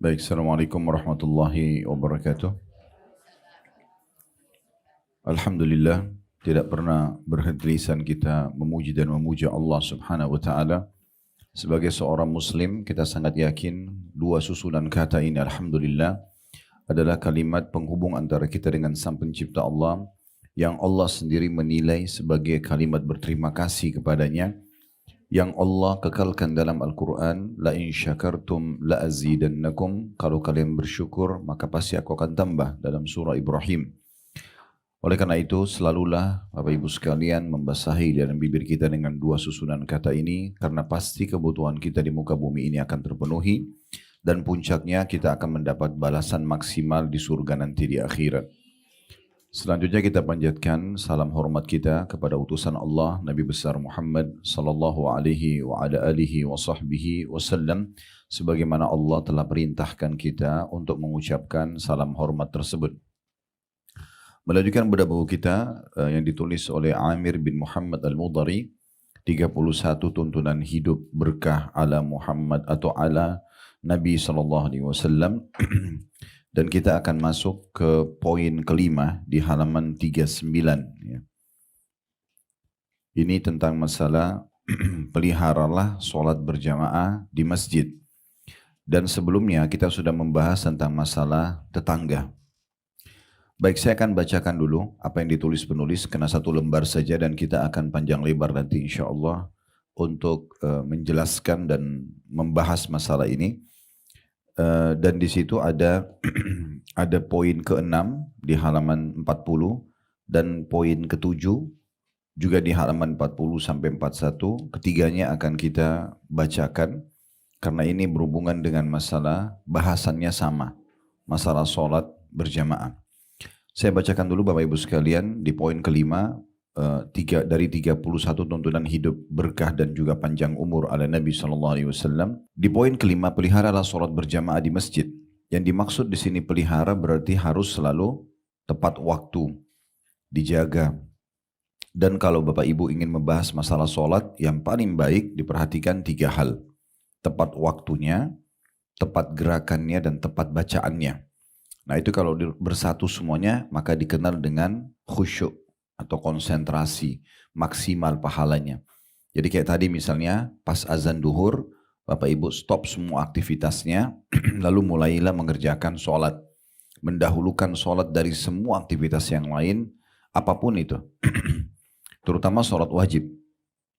Baik, Assalamualaikum warahmatullahi wabarakatuh. Alhamdulillah, tidak pernah berhenti lisan kita memuji dan memuja Allah subhanahu wa ta'ala. Sebagai seorang muslim, kita sangat yakin dua susunan kata ini, Alhamdulillah, adalah kalimat penghubung antara kita dengan Sang Pencipta Allah, yang Allah sendiri menilai sebagai kalimat berterima kasih kepadanya, yang Allah kekalkan dalam Al-Quran, la in syakartum la azidannakum, kalau kalian bersyukur maka pasti aku akan tambah, dalam surah Ibrahim. Oleh karena itu selalulah Bapak Ibu sekalian membasahi dalam bibir kita dengan dua susunan kata ini, karena pasti kebutuhan kita di muka bumi ini akan terpenuhi, dan puncaknya kita akan mendapat balasan maksimal di surga nanti di akhirat. Selanjutnya kita panjatkan salam hormat kita kepada utusan Allah Nabi besar Muhammad sallallahu alaihi wa ala alihi wa sahbihi wasallam, sebagaimana Allah telah perintahkan kita untuk mengucapkan salam hormat tersebut. Melanjutkan pada buku kita yang ditulis oleh Amir bin Muhammad Al-Mudhari, 31 tuntunan hidup berkah ala Muhammad atau ala Nabi sallallahu alaihi wasallam. Dan kita akan masuk ke poin kelima di halaman 39. Ya. Ini tentang masalah peliharalah sholat berjamaah di masjid. Dan sebelumnya kita sudah membahas tentang masalah tetangga. Baik, saya akan bacakan dulu apa yang ditulis penulis, kena satu lembar saja, dan kita akan panjang lebar nanti insya Allah untuk menjelaskan dan membahas masalah ini. Dan di situ ada ada poin ke-6 di halaman 40 dan poin ke-7 juga di halaman 40 sampai 41. Ketiganya akan kita bacakan karena ini berhubungan dengan masalah bahasannya sama, masalah sholat berjamaah. Saya bacakan dulu Bapak Ibu sekalian di poin kelima, dari 31 tuntunan hidup berkah dan juga panjang umur ala Nabi SAW. Di poin kelima, peliharalah sholat berjamaah di masjid. Yang dimaksud di sini pelihara berarti harus selalu tepat waktu, dijaga. Dan kalau Bapak Ibu ingin membahas masalah sholat, yang paling baik diperhatikan 3 hal. Tepat waktunya, tepat gerakannya, dan tepat bacaannya. Nah itu kalau bersatu semuanya, maka dikenal dengan khusyuk atau konsentrasi, maksimal pahalanya. Jadi kayak tadi misalnya pas azan duhur, Bapak Ibu stop semua aktivitasnya, lalu mulailah mengerjakan sholat. Mendahulukan sholat dari semua aktivitas yang lain, apapun itu. Terutama sholat wajib.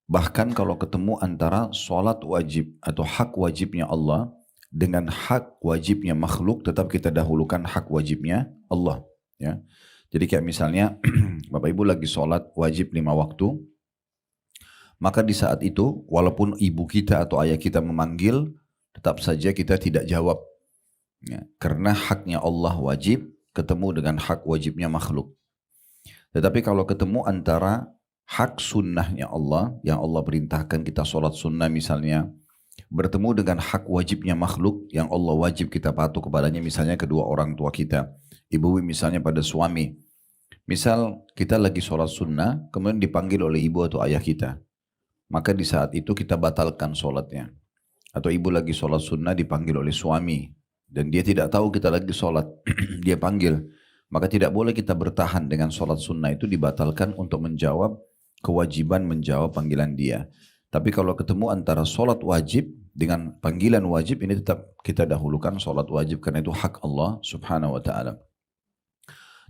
Bahkan kalau ketemu antara sholat wajib atau hak wajibnya Allah dengan hak wajibnya makhluk, tetap kita dahulukan hak wajibnya Allah. Ya. Jadi kayak misalnya Bapak Ibu lagi sholat wajib 5 waktu, maka di saat itu walaupun ibu kita atau ayah kita memanggil, tetap saja kita tidak jawab. Ya, karena haknya Allah wajib ketemu dengan hak wajibnya makhluk. Tetapi kalau ketemu antara hak sunnahnya Allah, yang Allah perintahkan kita sholat sunnah misalnya, bertemu dengan hak wajibnya makhluk yang Allah wajib kita patuh kepadanya, misalnya kedua orang tua kita, ibu misalnya pada suami. Misal kita lagi sholat sunnah, kemudian dipanggil oleh ibu atau ayah kita. Maka di saat itu kita batalkan sholatnya. Atau ibu lagi sholat sunnah dipanggil oleh suami. Dan dia tidak tahu kita lagi sholat. Dia panggil. Maka tidak boleh kita bertahan dengan sholat sunnah itu, dibatalkan untuk menjawab kewajiban menjawab panggilan dia. Tapi kalau ketemu antara sholat wajib dengan panggilan wajib, ini tetap kita dahulukan sholat wajib karena itu hak Allah subhanahu wa ta'ala.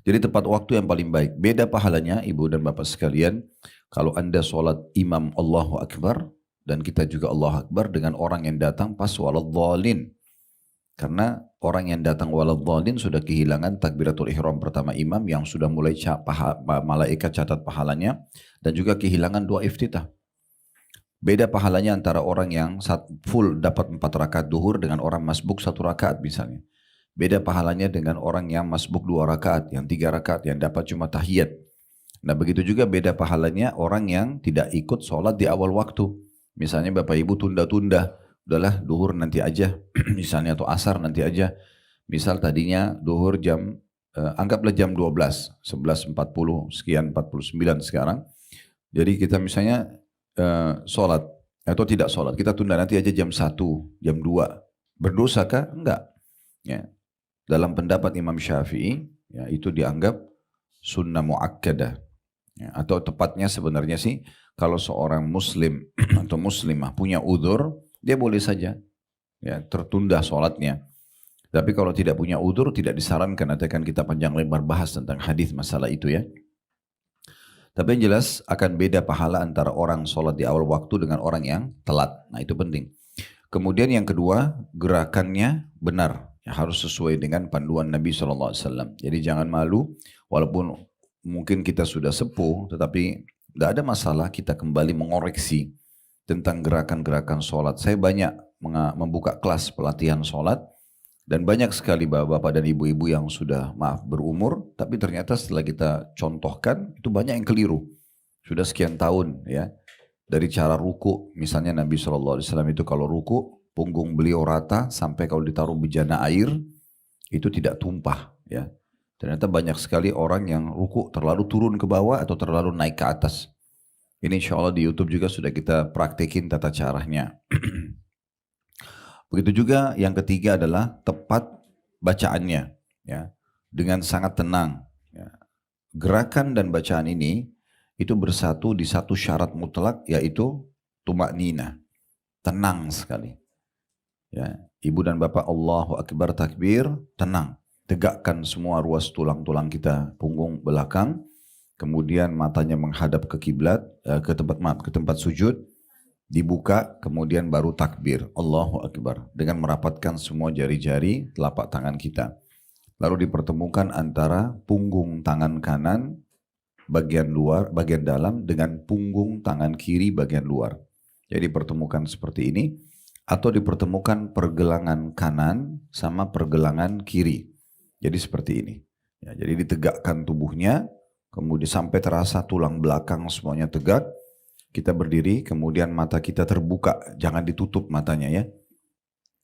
Jadi tepat waktu yang paling baik. Beda pahalanya ibu dan bapak sekalian, kalau anda sholat imam Allahu Akbar, dan kita juga Allahu Akbar, dengan orang yang datang pas waladhdallin. Karena orang yang datang waladhdallin sudah kehilangan takbiratul ihram pertama imam, yang sudah mulai malaikat catat pahalanya, dan juga kehilangan doa iftitah. Beda pahalanya antara orang yang full dapat 4 rakaat duhur dengan orang masbuk 1 rakaat misalnya. Beda pahalanya dengan orang yang masbuk 2 rakaat, yang 3 rakaat, yang dapat cuma tahiyat. Nah begitu juga beda pahalanya orang yang tidak ikut sholat di awal waktu. Misalnya Bapak Ibu tunda-tunda, udahlah duhur nanti aja, misalnya, atau asar nanti aja. Misal tadinya duhur anggaplah jam 12, 11.40, sekian 49 sekarang. Jadi kita misalnya sholat atau tidak sholat, kita tunda nanti aja jam 1, jam 2. Berdosakah? Enggak. Ya. Dalam pendapat Imam Syafi'i, ya, itu dianggap sunnah muakkadah. Ya, atau tepatnya sebenarnya sih, kalau seorang muslim atau muslimah punya udzur, dia boleh saja ya tertunda sholatnya. Tapi kalau tidak punya udzur, tidak disarankan. Nanti akan kita panjang lebar bahas tentang hadis masalah itu ya. Tapi yang jelas akan beda pahala antara orang sholat di awal waktu dengan orang yang telat. Nah itu penting. Kemudian yang kedua, gerakannya benar. Ya, harus sesuai dengan panduan Nabi SAW. Jadi jangan malu, walaupun mungkin kita sudah sepuh, tetapi tidak ada masalah kita kembali mengoreksi tentang gerakan-gerakan sholat. Saya banyak membuka kelas pelatihan sholat, dan banyak sekali bapak-bapak dan ibu-ibu yang sudah maaf berumur, tapi ternyata setelah kita contohkan, itu banyak yang keliru. Sudah sekian tahun ya. Dari cara ruku, misalnya Nabi SAW itu kalau ruku, punggung beliau rata sampai kalau ditaruh bejana air, itu tidak tumpah ya. Ternyata banyak sekali orang yang ruku terlalu turun ke bawah atau terlalu naik ke atas. Ini insya Allah di YouTube juga sudah kita praktekin tata caranya. Begitu juga yang ketiga adalah tepat bacaannya, ya, dengan sangat tenang. Ya. Gerakan dan bacaan ini itu bersatu di satu syarat mutlak, yaitu tumak nina, tenang sekali. Ya. Ibu dan bapak Allahu Akbar takbir, tenang, tegakkan semua ruas tulang-tulang kita, punggung belakang, kemudian matanya menghadap ke kiblat, ke tempat sujud. Dibuka, kemudian baru takbir, Allahu Akbar, dengan merapatkan semua jari-jari telapak tangan kita. Lalu dipertemukan antara punggung tangan kanan bagian luar, bagian dalam dengan punggung tangan kiri bagian luar. Jadi dipertemukan seperti ini, atau dipertemukan pergelangan kanan sama pergelangan kiri. Jadi seperti ini. Ya, jadi ditegakkan tubuhnya, kemudian sampai terasa tulang belakang semuanya tegak. Kita berdiri, kemudian mata kita terbuka, jangan ditutup matanya ya.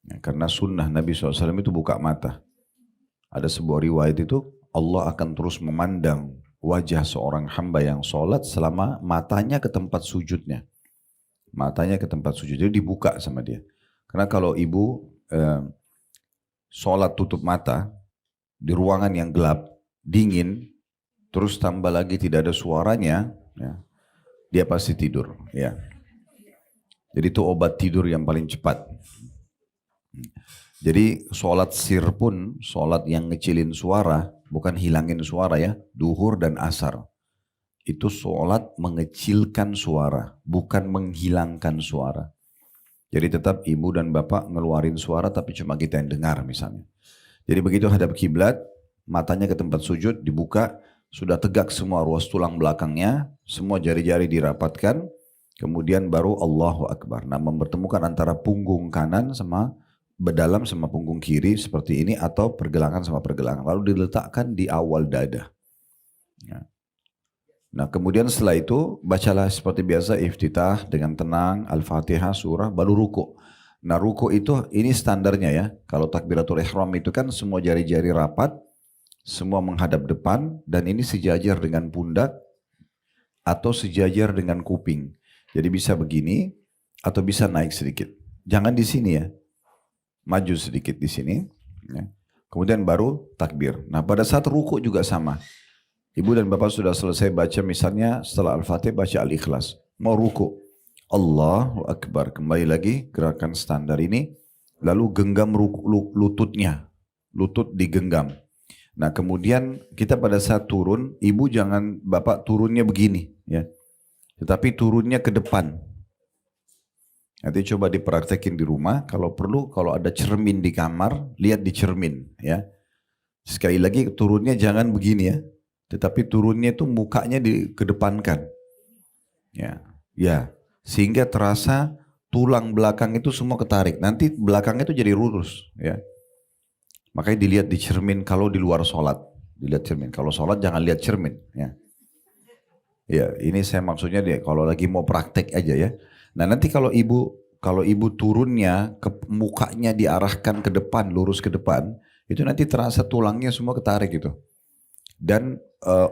Ya, karena sunnah Nabi SAW itu buka mata. Ada sebuah riwayat itu, Allah akan terus memandang wajah seorang hamba yang sholat selama matanya ke tempat sujudnya. Matanya ke tempat sujud, jadi dibuka sama dia. Karena kalau ibu sholat tutup mata, di ruangan yang gelap, dingin, terus tambah lagi tidak ada suaranya, ya, dia pasti tidur, ya. Jadi itu obat tidur yang paling cepat. Jadi sholat sir pun, sholat yang ngecilin suara, bukan hilangin suara ya, duhur dan asar. Itu sholat mengecilkan suara, bukan menghilangkan suara. Jadi tetap ibu dan bapak ngeluarin suara tapi cuma kita yang dengar misalnya. Jadi begitu hadap kiblat, matanya ke tempat sujud, dibuka, sudah tegak semua ruas tulang belakangnya, semua jari-jari dirapatkan, kemudian baru Allahu Akbar. Nah, mempertemukan antara punggung kanan sama bedalam sama punggung kiri seperti ini, atau pergelangan sama pergelangan, lalu diletakkan di awal dada. Ya. Nah, kemudian setelah itu bacalah seperti biasa iftitah dengan tenang, Al-Fatihah, surah, baru ruku. Nah, ruku itu ini standarnya ya. Kalau takbiratul ihram itu kan semua jari-jari rapat, semua menghadap depan, dan ini sejajar dengan pundak atau sejajar dengan kuping. Jadi bisa begini atau bisa naik sedikit. Jangan di sini ya. Maju sedikit di sini. Ya. Kemudian baru takbir. Nah, pada saat ruku juga sama. Ibu dan bapak sudah selesai baca, misalnya setelah Al-Fatihah baca Al-Ikhlas. Mau ruku. Allahu Akbar. Kembali lagi gerakan standar ini. Lalu genggam lututnya. Lutut digenggam. Nah, kemudian kita pada saat turun, ibu jangan bapak turunnya begini ya. Tetapi turunnya ke depan. Nanti coba dipraktekin di rumah, kalau perlu kalau ada cermin di kamar, lihat di cermin ya. Sekali lagi turunnya jangan begini ya. Tetapi turunnya itu mukanya dikedepankan. Ya. Ya, sehingga terasa tulang belakang itu semua ketarik. Nanti belakangnya itu jadi lurus ya. Makanya dilihat di cermin kalau di luar sholat. Dilihat cermin. Kalau sholat jangan lihat cermin. Ya, ya ini saya maksudnya dia kalau lagi mau praktek aja ya. Nah nanti kalau ibu turunnya, mukanya diarahkan ke depan, lurus ke depan. Itu nanti terasa tulangnya semua ketarik gitu. Dan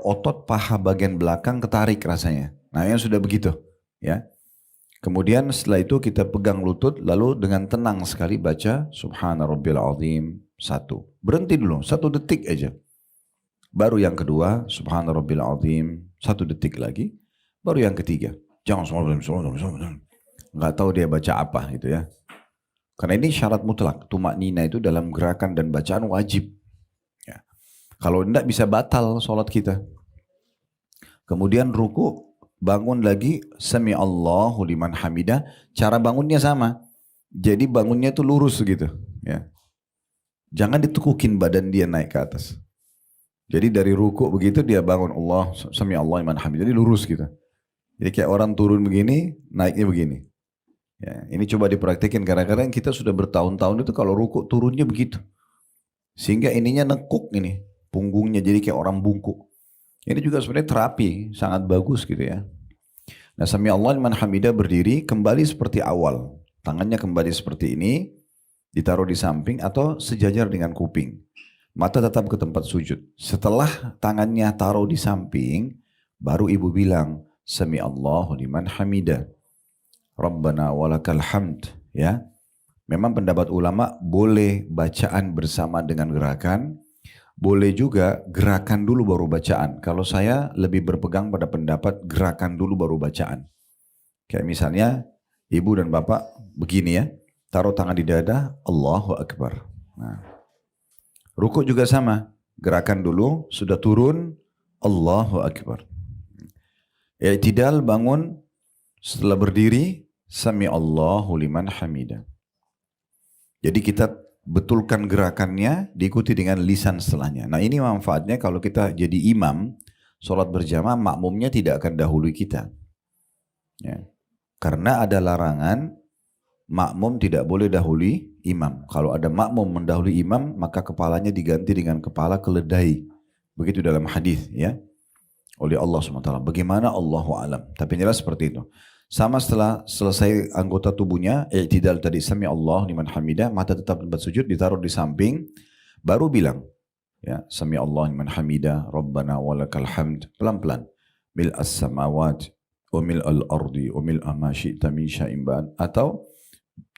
otot paha bagian belakang ketarik rasanya. Nah yang sudah begitu. Ya. Kemudian setelah itu kita pegang lutut, lalu dengan tenang sekali baca Subhana Rabbil Azim, Satu. Berhenti dulu, 1 detik aja. Baru yang kedua, subhana rabbil azim, 1 detik lagi. Baru yang ketiga. Jangan nggak tahu dia baca apa gitu ya. Karena ini syarat mutlak. Tumaknina itu dalam gerakan dan bacaan wajib. Ya. Kalau tidak bisa batal sholat kita. Kemudian ruku, bangun lagi, sami Allahu liman hamidah. Cara bangunnya sama. Jadi bangunnya itu lurus gitu. Ya. Jangan ditukukin badan dia naik ke atas. Jadi dari ruku begitu dia bangun Allah, sami Allah liman hamidah. Jadi lurus gitu. Jadi kayak orang turun begini, naiknya begini. Ya, ini coba dipraktikin. Kadang-kadang kita sudah bertahun-tahun itu kalau ruku turunnya begitu. Sehingga ininya nekuk ini. Punggungnya jadi kayak orang bungkuk. Ini juga sebenarnya terapi. Sangat bagus gitu ya. Nah sami Allah liman hamidah berdiri kembali seperti awal. Tangannya kembali seperti ini. Ditaruh di samping atau sejajar dengan kuping. Mata tetap ke tempat sujud. Setelah tangannya taruh di samping, baru ibu bilang, sami Allahu liman hamidah. Rabbana walakal hamd. Ya. Memang pendapat ulama boleh bacaan bersama dengan gerakan. Boleh juga gerakan dulu baru bacaan. Kalau saya lebih berpegang pada pendapat gerakan dulu baru bacaan. Kayak misalnya ibu dan bapak begini ya. Taruh tangan di dada, Allahu Akbar. Nah. Ruku juga sama. Gerakan dulu, sudah turun, Allahu Akbar. I'tidal bangun, setelah berdiri, sami Allahu liman hamidah. Jadi kita betulkan gerakannya, diikuti dengan lisan setelahnya. Nah ini manfaatnya kalau kita jadi imam, sholat berjamaah, makmumnya tidak akan dahului kita. Ya. Karena ada larangan, makmum tidak boleh dahului imam. Kalau ada makmum mendahului imam, maka kepalanya diganti dengan kepala keledai. Begitu dalam hadis ya. Oleh Allah SWT. Bagaimana Allahu alam. Tapi jelas seperti itu. Sama setelah selesai anggota tubuhnya, i'tidal tadi sami Allah liman hamidah, mata tetap tempat sujud, ditaruh di samping, baru bilang, ya, sami Allah liman hamidah, Rabbana walakal hamd, pelan-pelan. Mil as-samawat, wa mil al-ardi, wa mil ma syi'ta min syai'in ba'd. Atau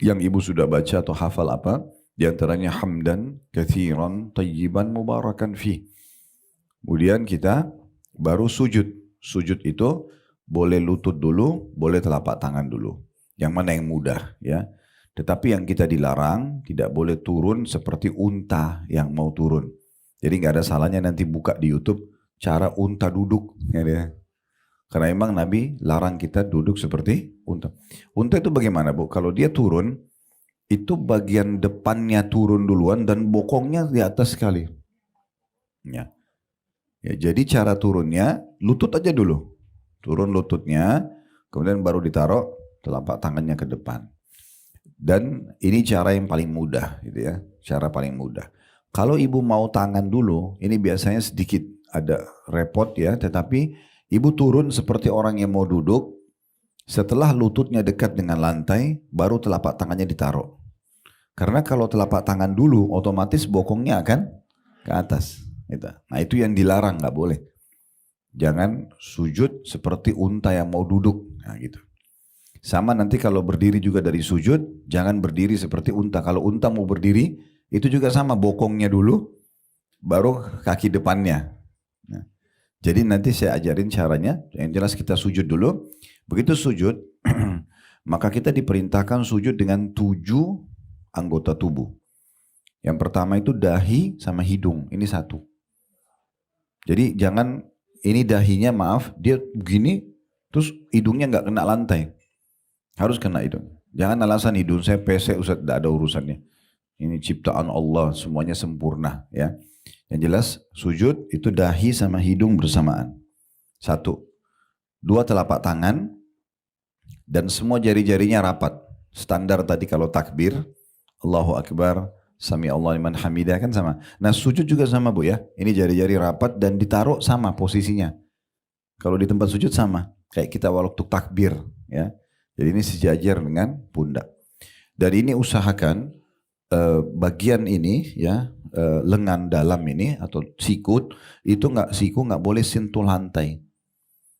yang ibu sudah baca atau hafal apa, di antaranya hamdan katsiran tayyiban mubarakan fi. Kemudian kita baru sujud. Sujud itu boleh lutut dulu, boleh telapak tangan dulu. Yang mana yang mudah ya. Tetapi yang kita dilarang tidak boleh turun seperti unta yang mau turun. Jadi nggak ada salahnya nanti buka di YouTube cara unta duduk ya. Karena emang Nabi larang kita duduk seperti unta. Unta itu bagaimana Bu? Kalau dia turun, itu bagian depannya turun duluan dan bokongnya di atas sekali. Ya. Ya, jadi cara turunnya lutut aja dulu. Turun lututnya, kemudian baru ditaruh telapak tangannya ke depan. Dan ini cara yang paling mudah gitu ya. Cara paling mudah. Kalau ibu mau tangan dulu, ini biasanya sedikit ada repot ya, tetapi ibu turun seperti orang yang mau duduk, setelah lututnya dekat dengan lantai, baru telapak tangannya ditaruh. Karena kalau telapak tangan dulu, otomatis bokongnya akan ke atas. Gitu. Nah itu yang dilarang, nggak boleh. Jangan sujud seperti unta yang mau duduk. Nah gitu. Sama nanti kalau berdiri juga dari sujud, jangan berdiri seperti unta. Kalau unta mau berdiri, itu juga sama, bokongnya dulu, baru kaki depannya. Nah. Jadi nanti saya ajarin caranya, yang jelas kita sujud dulu. Begitu sujud, maka kita diperintahkan sujud dengan 7 anggota tubuh. Yang pertama itu dahi sama hidung, ini 1. Jadi jangan, ini dahinya maaf, dia begini, terus hidungnya nggak kena lantai. Harus kena hidung. Jangan alasan hidung saya pesek, Ustaz, tidak ada urusannya. Ini ciptaan Allah, semuanya sempurna ya. Yang jelas sujud itu dahi sama hidung bersamaan. 1. 2 telapak tangan dan semua jari-jarinya rapat. Standar tadi kalau takbir, Allahu Akbar, sami Allah liman hamidah kan sama. Nah sujud juga sama Bu ya. Ini jari-jari rapat dan ditaruh sama posisinya. Kalau di tempat sujud sama. Kayak kita waktu takbir ya. Jadi ini sejajar dengan pundak. Dari ini usahakan bagian ini ya, lengan dalam ini atau sikut itu siku nggak boleh sentuh lantai.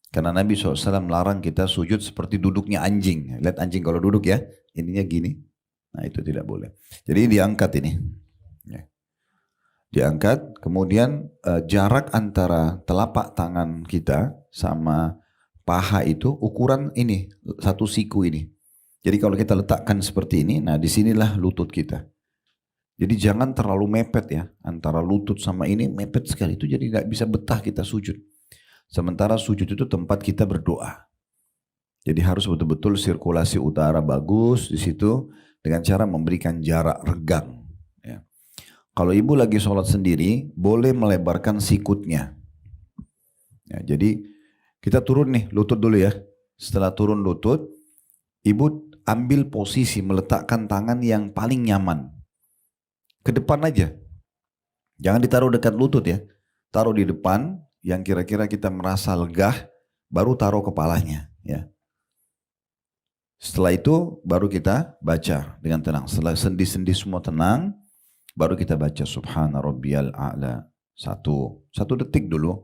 Karena Nabi SAW melarang kita sujud seperti duduknya anjing. Lihat anjing kalau duduk ya, ininya gini. Nah itu tidak boleh. Jadi diangkat ini. Ya. diangkat, kemudian jarak antara telapak tangan kita sama paha itu ukuran ini, satu siku ini. Jadi kalau kita letakkan seperti ini, nah disinilah lutut kita. Jadi jangan terlalu mepet ya, antara lutut sama ini mepet sekali, itu jadi nggak bisa betah kita sujud. Sementara sujud itu tempat kita berdoa. Jadi harus betul-betul sirkulasi udara bagus di situ dengan cara memberikan jarak renggang. Ya. Kalau ibu lagi sholat sendiri, boleh melebarkan sikutnya. Ya, jadi kita turun nih, lutut dulu ya. Setelah turun lutut, ibu ambil posisi meletakkan tangan yang paling nyaman. Ke depan aja. Jangan ditaruh dekat lutut ya. Taruh di depan yang kira-kira kita merasa legah, baru taruh kepalanya. Ya. Setelah itu baru kita baca dengan tenang. Setelah sendi-sendi semua tenang, baru kita baca Subhana Rabbiyal A'la. Satu detik dulu.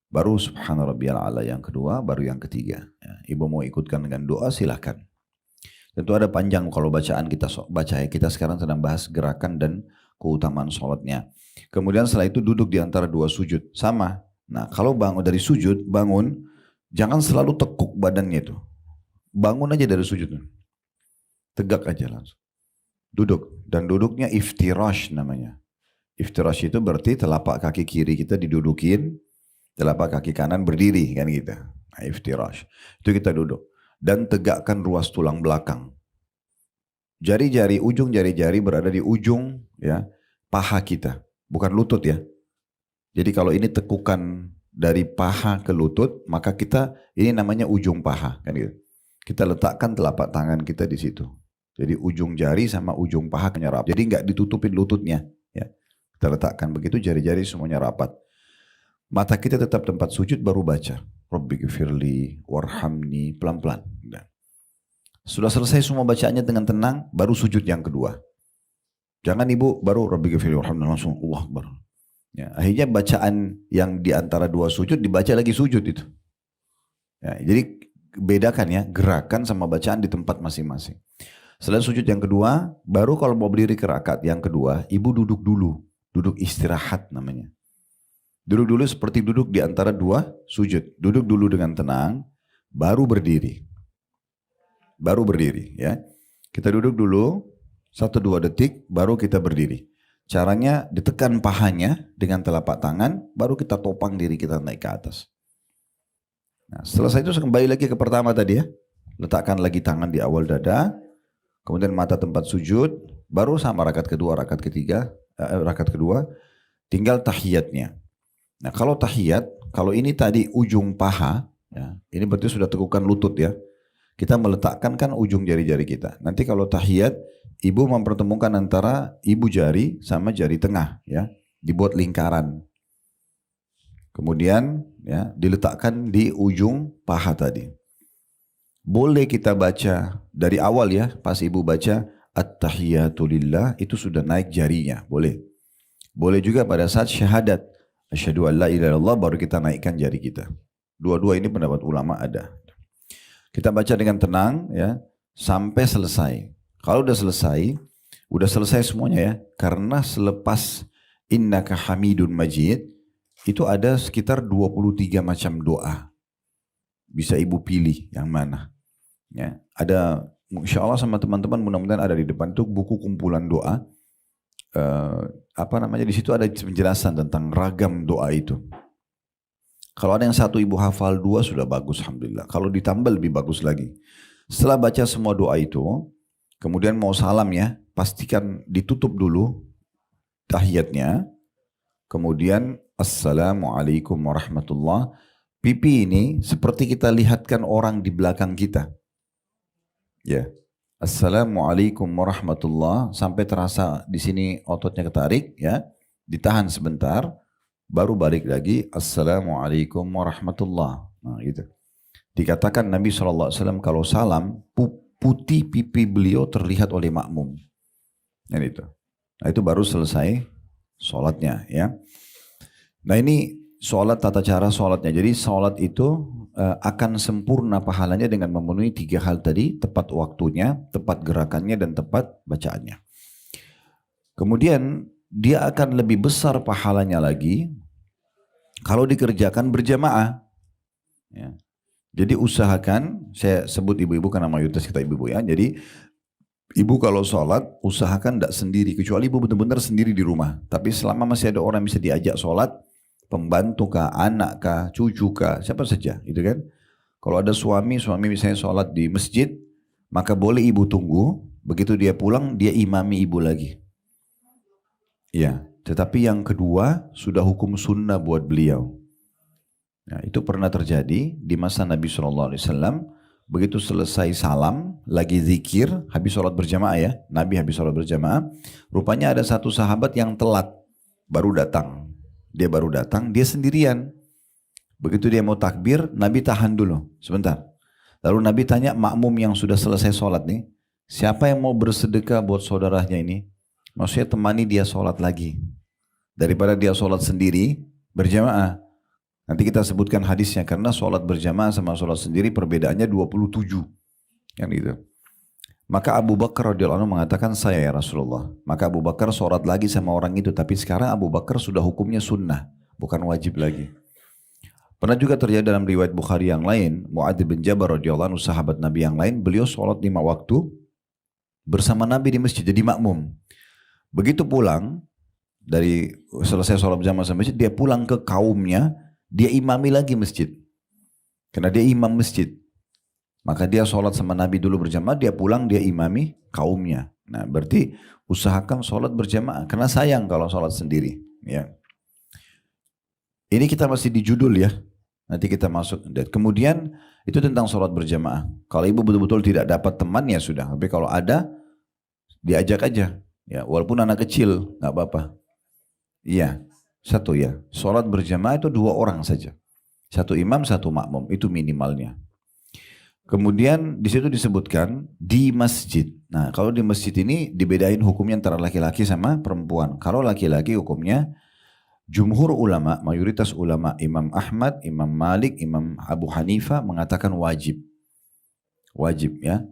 Baru Subhana Rabbiyal A'la yang kedua, baru yang ketiga. Ya. Ibu mau ikutkan dengan doa silahkan. Tentu ada panjang kalau bacaan kita baca ya. Kita sekarang sedang bahas gerakan dan keutamaan sholatnya. Kemudian setelah itu duduk di antara dua sujud. Sama. Nah kalau bangun dari sujud, bangun. Jangan selalu tekuk badannya itu. Bangun aja dari sujud. Tegak aja langsung. Duduk. Dan duduknya iftirash namanya. Iftirash itu berarti telapak kaki kiri kita didudukin. Telapak kaki kanan berdiri kan gitu. Nah, iftirash. Itu kita duduk. Dan tegakkan ruas tulang belakang. Jari-jari, ujung jari-jari berada di ujung ya paha kita, bukan lutut ya. Jadi kalau ini tekukan dari paha ke lutut, maka kita ini namanya ujung paha kan gitu. Kita letakkan telapak tangan kita di situ. Jadi ujung jari sama ujung paha menyerap. Jadi nggak ditutupin lututnya ya. Kita letakkan begitu, jari-jari semuanya rapat. Mata kita tetap tempat sujud, baru baca. Rabbighfirli warhamni, pelan-pelan. Sudah selesai semua bacaannya dengan tenang, baru sujud yang kedua. Jangan ibu baru Rabbighfirli warhamni langsung Allah Akbar. Ya, akhirnya bacaan yang di antara dua sujud dibaca lagi sujud itu. Ya, jadi bedakan ya gerakan sama bacaan di tempat masing-masing. Selain sujud yang kedua, baru kalau mau berdiri ke rakaat yang kedua, ibu duduk dulu, duduk istirahat namanya. Duduk dulu seperti duduk di antara dua sujud. Duduk dulu dengan tenang, baru berdiri. Baru berdiri ya. Kita duduk dulu, 1-2 detik, baru kita berdiri. Caranya ditekan pahanya dengan telapak tangan, baru kita topang diri kita naik ke atas. Nah, setelah itu kembali lagi ke pertama tadi ya. Letakkan lagi tangan di awal dada, kemudian mata tempat sujud, baru sama rakaat kedua, rakaat ketiga, rakaat kedua, tinggal tahiyatnya. Nah kalau tahiyat, kalau ini tadi ujung paha, ya, ini berarti sudah tekukan lutut ya. Kita meletakkan kan ujung jari-jari kita. Nanti kalau tahiyat, ibu mempertemukan antara ibu jari sama jari tengah, ya, dibuat lingkaran. Kemudian ya diletakkan di ujung paha tadi. Boleh kita baca dari awal ya, pas ibu baca at-tahiyatu lillah itu sudah naik jarinya, boleh. Boleh juga pada saat syahadat. Asyhadu an la ilaha illallah baru kita naikkan jari kita. Dua-dua ini pendapat ulama ada. Kita baca dengan tenang ya sampai selesai. Kalau udah selesai semuanya ya. Karena selepas innaka hamidun majid itu ada sekitar 23 macam doa. Bisa ibu pilih yang mana. Ya, ada insya Allah sama teman-teman mudah-mudahan ada di depan itu buku kumpulan doa. Di situ ada penjelasan tentang ragam doa itu. Kalau ada yang satu ibu hafal, 2 sudah bagus alhamdulillah. Kalau ditambah lebih bagus lagi. Setelah baca semua doa itu, kemudian mau salam ya, pastikan ditutup dulu tahiyatnya. Kemudian assalamualaikum warahmatullah. Pipi ini seperti kita lihatkan orang di belakang kita. Ya. Assalamualaikum warahmatullah sampai terasa di sini ototnya ketarik ya, ditahan sebentar, baru balik lagi assalamualaikum warahmatullah. Nah gitu. Dikatakan Nabi SAW kalau salam putih pipi beliau terlihat oleh makmum. Nah itu. Nah itu baru selesai sholatnya ya. Nah ini sholat tata cara sholatnya. Jadi sholat itu akan sempurna pahalanya dengan memenuhi 3 hal tadi, tepat waktunya, tepat gerakannya, dan tepat bacaannya. Kemudian dia akan lebih besar pahalanya lagi kalau dikerjakan berjamaah. Ya. Jadi usahakan, saya sebut ibu-ibu karena mayoritas kita ibu-ibu ya. Jadi ibu kalau sholat usahakan tidak sendiri, kecuali ibu benar-benar sendiri di rumah. Tapi selama masih ada orang yang bisa diajak sholat, pembantu kah, anak kah, cucu kah, siapa saja, gitu kan. Kalau ada suami misalnya sholat di masjid, maka boleh ibu tunggu, begitu dia pulang dia imami ibu lagi. Ya, tetapi yang kedua sudah hukum sunnah buat beliau. Nah, itu pernah terjadi di masa Nabi SAW. Begitu selesai salam, lagi zikir, habis sholat berjamaah ya. Nabi habis sholat berjamaah. Rupanya ada satu sahabat yang telat, baru datang. Dia baru datang, dia sendirian. Begitu dia mau takbir, Nabi tahan dulu, sebentar. Lalu Nabi tanya makmum yang sudah selesai sholat nih, siapa yang mau bersedekah buat saudaranya ini? Maksudnya temani dia sholat lagi. Daripada dia sholat sendiri, berjamaah. Nanti kita sebutkan hadisnya, karena sholat berjamaah sama sholat sendiri perbedaannya 27. Kan gitu. Maka Abu Bakar radhiyallahu anhu mengatakan, saya ya Rasulullah. Maka Abu Bakar sholat lagi sama orang itu, tapi sekarang Abu Bakar sudah hukumnya sunnah, bukan wajib lagi. Pernah juga terjadi dalam riwayat Bukhari yang lain, Mu'adz bin Jabal radhiyallahu anhu, sahabat Nabi yang lain, beliau sholat 5 waktu bersama Nabi di masjid, jadi makmum. Begitu pulang, dari selesai sholat berjamaah sama masjid, dia pulang ke kaumnya, dia imami lagi masjid. Karena dia imam masjid. Maka dia sholat sama Nabi dulu berjamaah, dia pulang, dia imami kaumnya. Nah berarti usahakan sholat berjamaah, karena sayang kalau sholat sendiri. Ya. Ini kita masih di judul ya. Nanti kita masuk. Kemudian itu tentang sholat berjamaah. Kalau ibu betul-betul tidak dapat teman ya sudah. Tapi kalau ada, diajak aja. Ya, walaupun anak kecil, nggak apa-apa. Iya, satu ya. Sholat berjamaah itu 2 orang saja. Satu imam, satu makmum. Itu minimalnya. Kemudian di situ disebutkan di masjid. Nah, kalau di masjid ini dibedain hukumnya antara laki-laki sama perempuan. Kalau laki-laki hukumnya, jumhur ulama, mayoritas ulama, Imam Ahmad, Imam Malik, Imam Abu Hanifah mengatakan wajib. Wajib ya.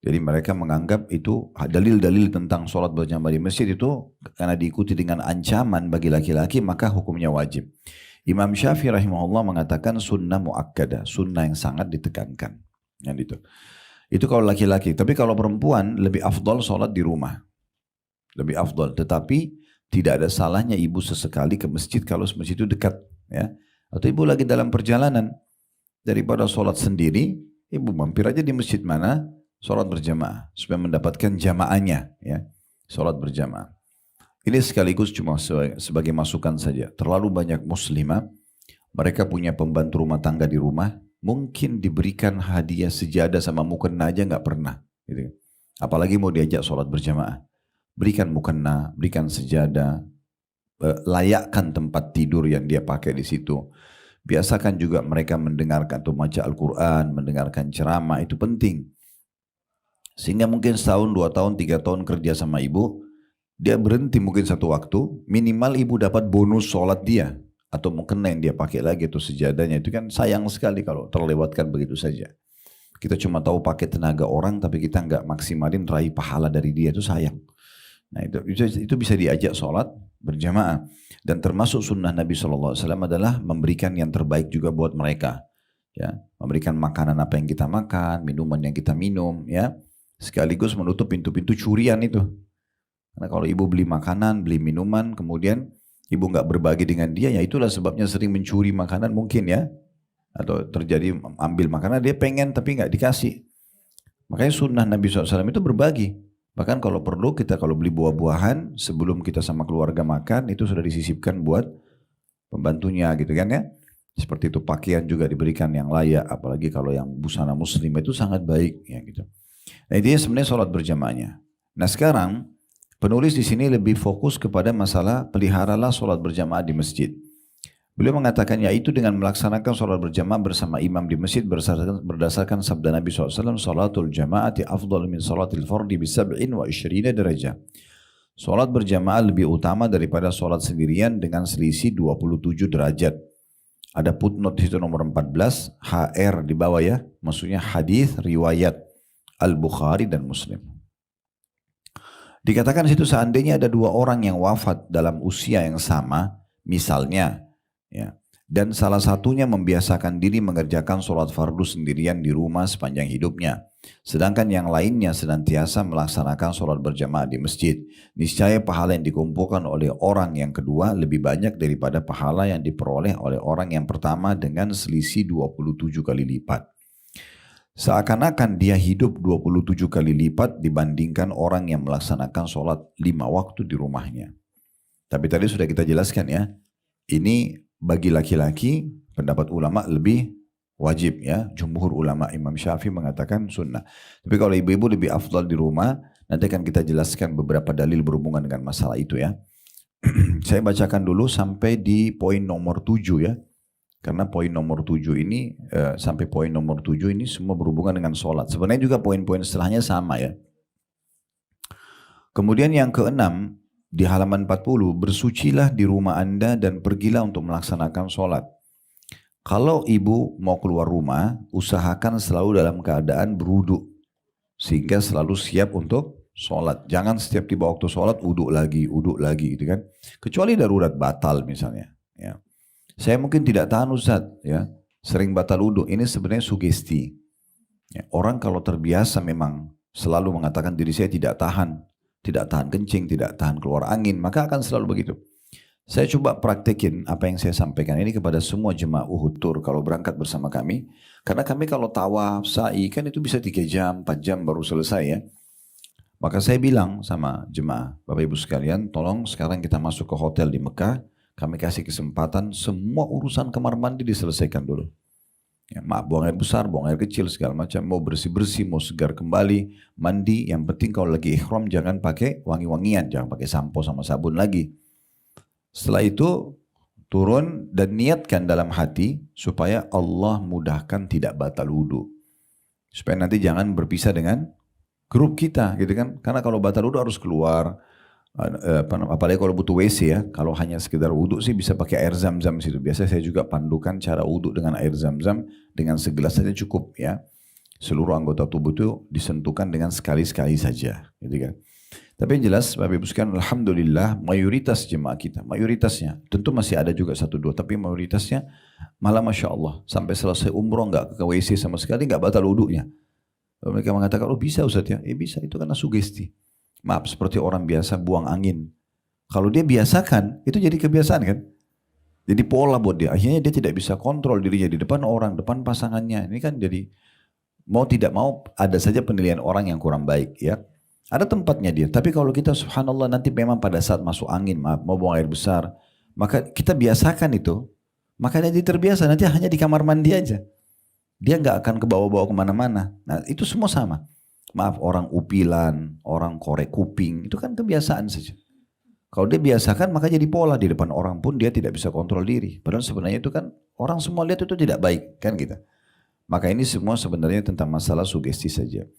Jadi mereka menganggap itu dalil-dalil tentang sholat berjamaah di masjid itu karena diikuti dengan ancaman bagi laki-laki, maka hukumnya wajib. Imam Syafi'i rahimahullah mengatakan sunnah muakkadah, sunnah yang sangat ditekankan. Itu. Itu kalau laki-laki. Tapi kalau perempuan lebih afdal sholat di rumah. Lebih afdal. Tetapi tidak ada salahnya ibu sesekali ke masjid kalau masjid itu dekat. Ya. Atau ibu lagi dalam perjalanan. Daripada sholat sendiri, ibu mampir aja di masjid mana, sholat berjamaah. Supaya mendapatkan jamaahnya. Ya. Sholat berjamaah. Ini sekaligus cuma sebagai masukan saja. Terlalu banyak muslimah, mereka punya pembantu rumah tangga di rumah, mungkin diberikan hadiah sejadah sama mukena aja nggak pernah. Gitu. Apalagi mau diajak sholat berjamaah. Berikan mukena, berikan sejadah, layakkan tempat tidur yang dia pakai di situ. Biasakan juga mereka mendengarkan atau baca Al-Quran, mendengarkan ceramah, itu penting. Sehingga mungkin setahun, 2 tahun, 3 tahun kerja sama ibu, dia berhenti mungkin satu waktu, minimal ibu dapat bonus sholat dia. Atau mukena yang dia pakai lagi, atau sejadahnya. Itu kan sayang sekali kalau terlewatkan begitu saja. Kita cuma tahu pakai tenaga orang, tapi kita nggak maksimalin raih pahala dari dia, itu sayang. Nah itu bisa diajak sholat berjamaah. Dan termasuk sunnah Nabi SAW adalah memberikan yang terbaik juga buat mereka. Ya, memberikan makanan apa yang kita makan, minuman yang kita minum. Ya, sekaligus menutup pintu-pintu curian itu. Karena kalau ibu beli makanan, beli minuman, kemudian ibu nggak berbagi dengan dia, ya itulah sebabnya sering mencuri makanan mungkin ya. Atau terjadi ambil makanan, dia pengen tapi nggak dikasih. Makanya sunnah Nabi SAW itu berbagi. Bahkan kalau perlu kita kalau beli buah-buahan sebelum kita sama keluarga makan itu sudah disisipkan buat pembantunya gitu kan ya. Seperti itu pakaian juga diberikan yang layak, apalagi kalau yang busana muslim itu sangat baik ya gitu. Nah ini sebenarnya sholat berjamaahnya. Nah sekarang penulis di sini lebih fokus kepada masalah peliharalah sholat berjamaah di masjid. Beliau mengatakan yaitu dengan melaksanakan sholat berjamaah bersama imam di masjid berdasarkan sabda Nabi SAW, sholatul jama'ati afdal min sholatil fardi bisab'in wa isyrina derajah. Sholat berjamaah lebih utama daripada sholat sendirian dengan selisih 27 derajat. Ada footnote di situ nomor 14, HR di bawah ya, maksudnya hadis riwayat Al-Bukhari dan Muslim. Dikatakan di situ seandainya ada dua orang yang wafat dalam usia yang sama, misalnya, ya, dan salah satunya membiasakan diri mengerjakan sholat fardu sendirian di rumah sepanjang hidupnya, sedangkan yang lainnya senantiasa melaksanakan sholat berjamaah di masjid, niscaya pahala yang dikumpulkan oleh orang yang kedua lebih banyak daripada pahala yang diperoleh oleh orang yang pertama dengan selisih 27 kali lipat. Seakan-akan dia hidup 27 kali lipat dibandingkan orang yang melaksanakan sholat 5 waktu di rumahnya. Tapi tadi sudah kita jelaskan ya, ini bagi laki-laki pendapat ulama lebih wajib ya. Jumhur ulama Imam Syafi'i mengatakan sunnah. Tapi kalau ibu-ibu lebih afdal di rumah, nanti akan kita jelaskan beberapa dalil berhubungan dengan masalah itu ya. Saya bacakan dulu sampai di poin nomor 7 ya. Karena poin nomor 7 ini sampai poin nomor 7 ini semua berhubungan dengan sholat. Sebenarnya juga poin-poin setelahnya sama ya. Kemudian yang keenam di halaman 40, bersucilah di rumah Anda dan pergilah untuk melaksanakan sholat. Kalau ibu mau keluar rumah, usahakan selalu dalam keadaan berwudu sehingga selalu siap untuk sholat. Jangan setiap tiba waktu sholat wudu lagi gitu kan. Kecuali darurat batal misalnya. Ya. Saya mungkin tidak tahan Ustaz, ya, sering batal wudu. Ini sebenarnya sugesti. Ya, orang kalau terbiasa memang selalu mengatakan diri saya tidak tahan kencing, tidak tahan keluar angin, maka akan selalu begitu. Saya coba praktekin apa yang saya sampaikan ini kepada semua jemaah Uhud Tour kalau berangkat bersama kami. Karena kami kalau tawaf, sa'i kan itu bisa 3 jam, 4 jam baru selesai ya. Maka saya bilang sama jemaah, Bapak Ibu sekalian, tolong sekarang kita masuk ke hotel di Mekah. Kami kasih kesempatan semua urusan kamar mandi diselesaikan dulu. Ya, maaf, buang air besar, buang air kecil, segala macam. Mau bersih-bersih, mau segar kembali, mandi. Yang penting kalau lagi ihram jangan pakai wangi-wangian, jangan pakai sampo sama sabun lagi. Setelah itu turun dan niatkan dalam hati supaya Allah mudahkan tidak batal wudu. Supaya nanti jangan berpisah dengan grup kita, gitu kan? Karena kalau batal wudu harus keluar. Apalagi kalau butuh WC ya, kalau hanya sekedar wudhu sih bisa pakai air zam-zam situ. Biasa saya juga pandukan cara wudhu dengan air zam-zam dengan segelas saja cukup ya. Seluruh anggota tubuh itu disentuhkan dengan sekali-sekali saja, gitu kan. Tapi yang jelas Bapak Ibu sekalian, alhamdulillah mayoritas jemaah kita, mayoritasnya, tentu masih ada juga 1-2, tapi mayoritasnya malah Masya Allah sampai selesai umroh nggak ke WC sama sekali, nggak batal wudhunya. Mereka mengatakan, oh bisa Ustaz ya, bisa, itu karena sugesti. Maaf, seperti orang biasa buang angin. Kalau dia biasakan, itu jadi kebiasaan kan? Jadi pola buat dia. Akhirnya dia tidak bisa kontrol dirinya di depan orang, depan pasangannya. Ini kan jadi, mau tidak mau ada saja penilaian orang yang kurang baik ya. Ada tempatnya dia. Tapi kalau kita subhanallah nanti memang pada saat masuk angin, maaf, mau buang air besar, maka kita biasakan itu. Makanya dia terbiasa, nanti hanya di kamar mandi aja. Dia nggak akan kebawa-bawa kemana-mana. Nah itu semua sama. Maaf, orang upilan, orang korek kuping, itu kan kebiasaan saja. Kalau dia biasakan maka jadi pola, di depan orang pun dia tidak bisa kontrol diri. Padahal sebenarnya itu kan orang semua lihat itu tidak baik kan kita. Maka ini semua sebenarnya tentang masalah sugesti saja.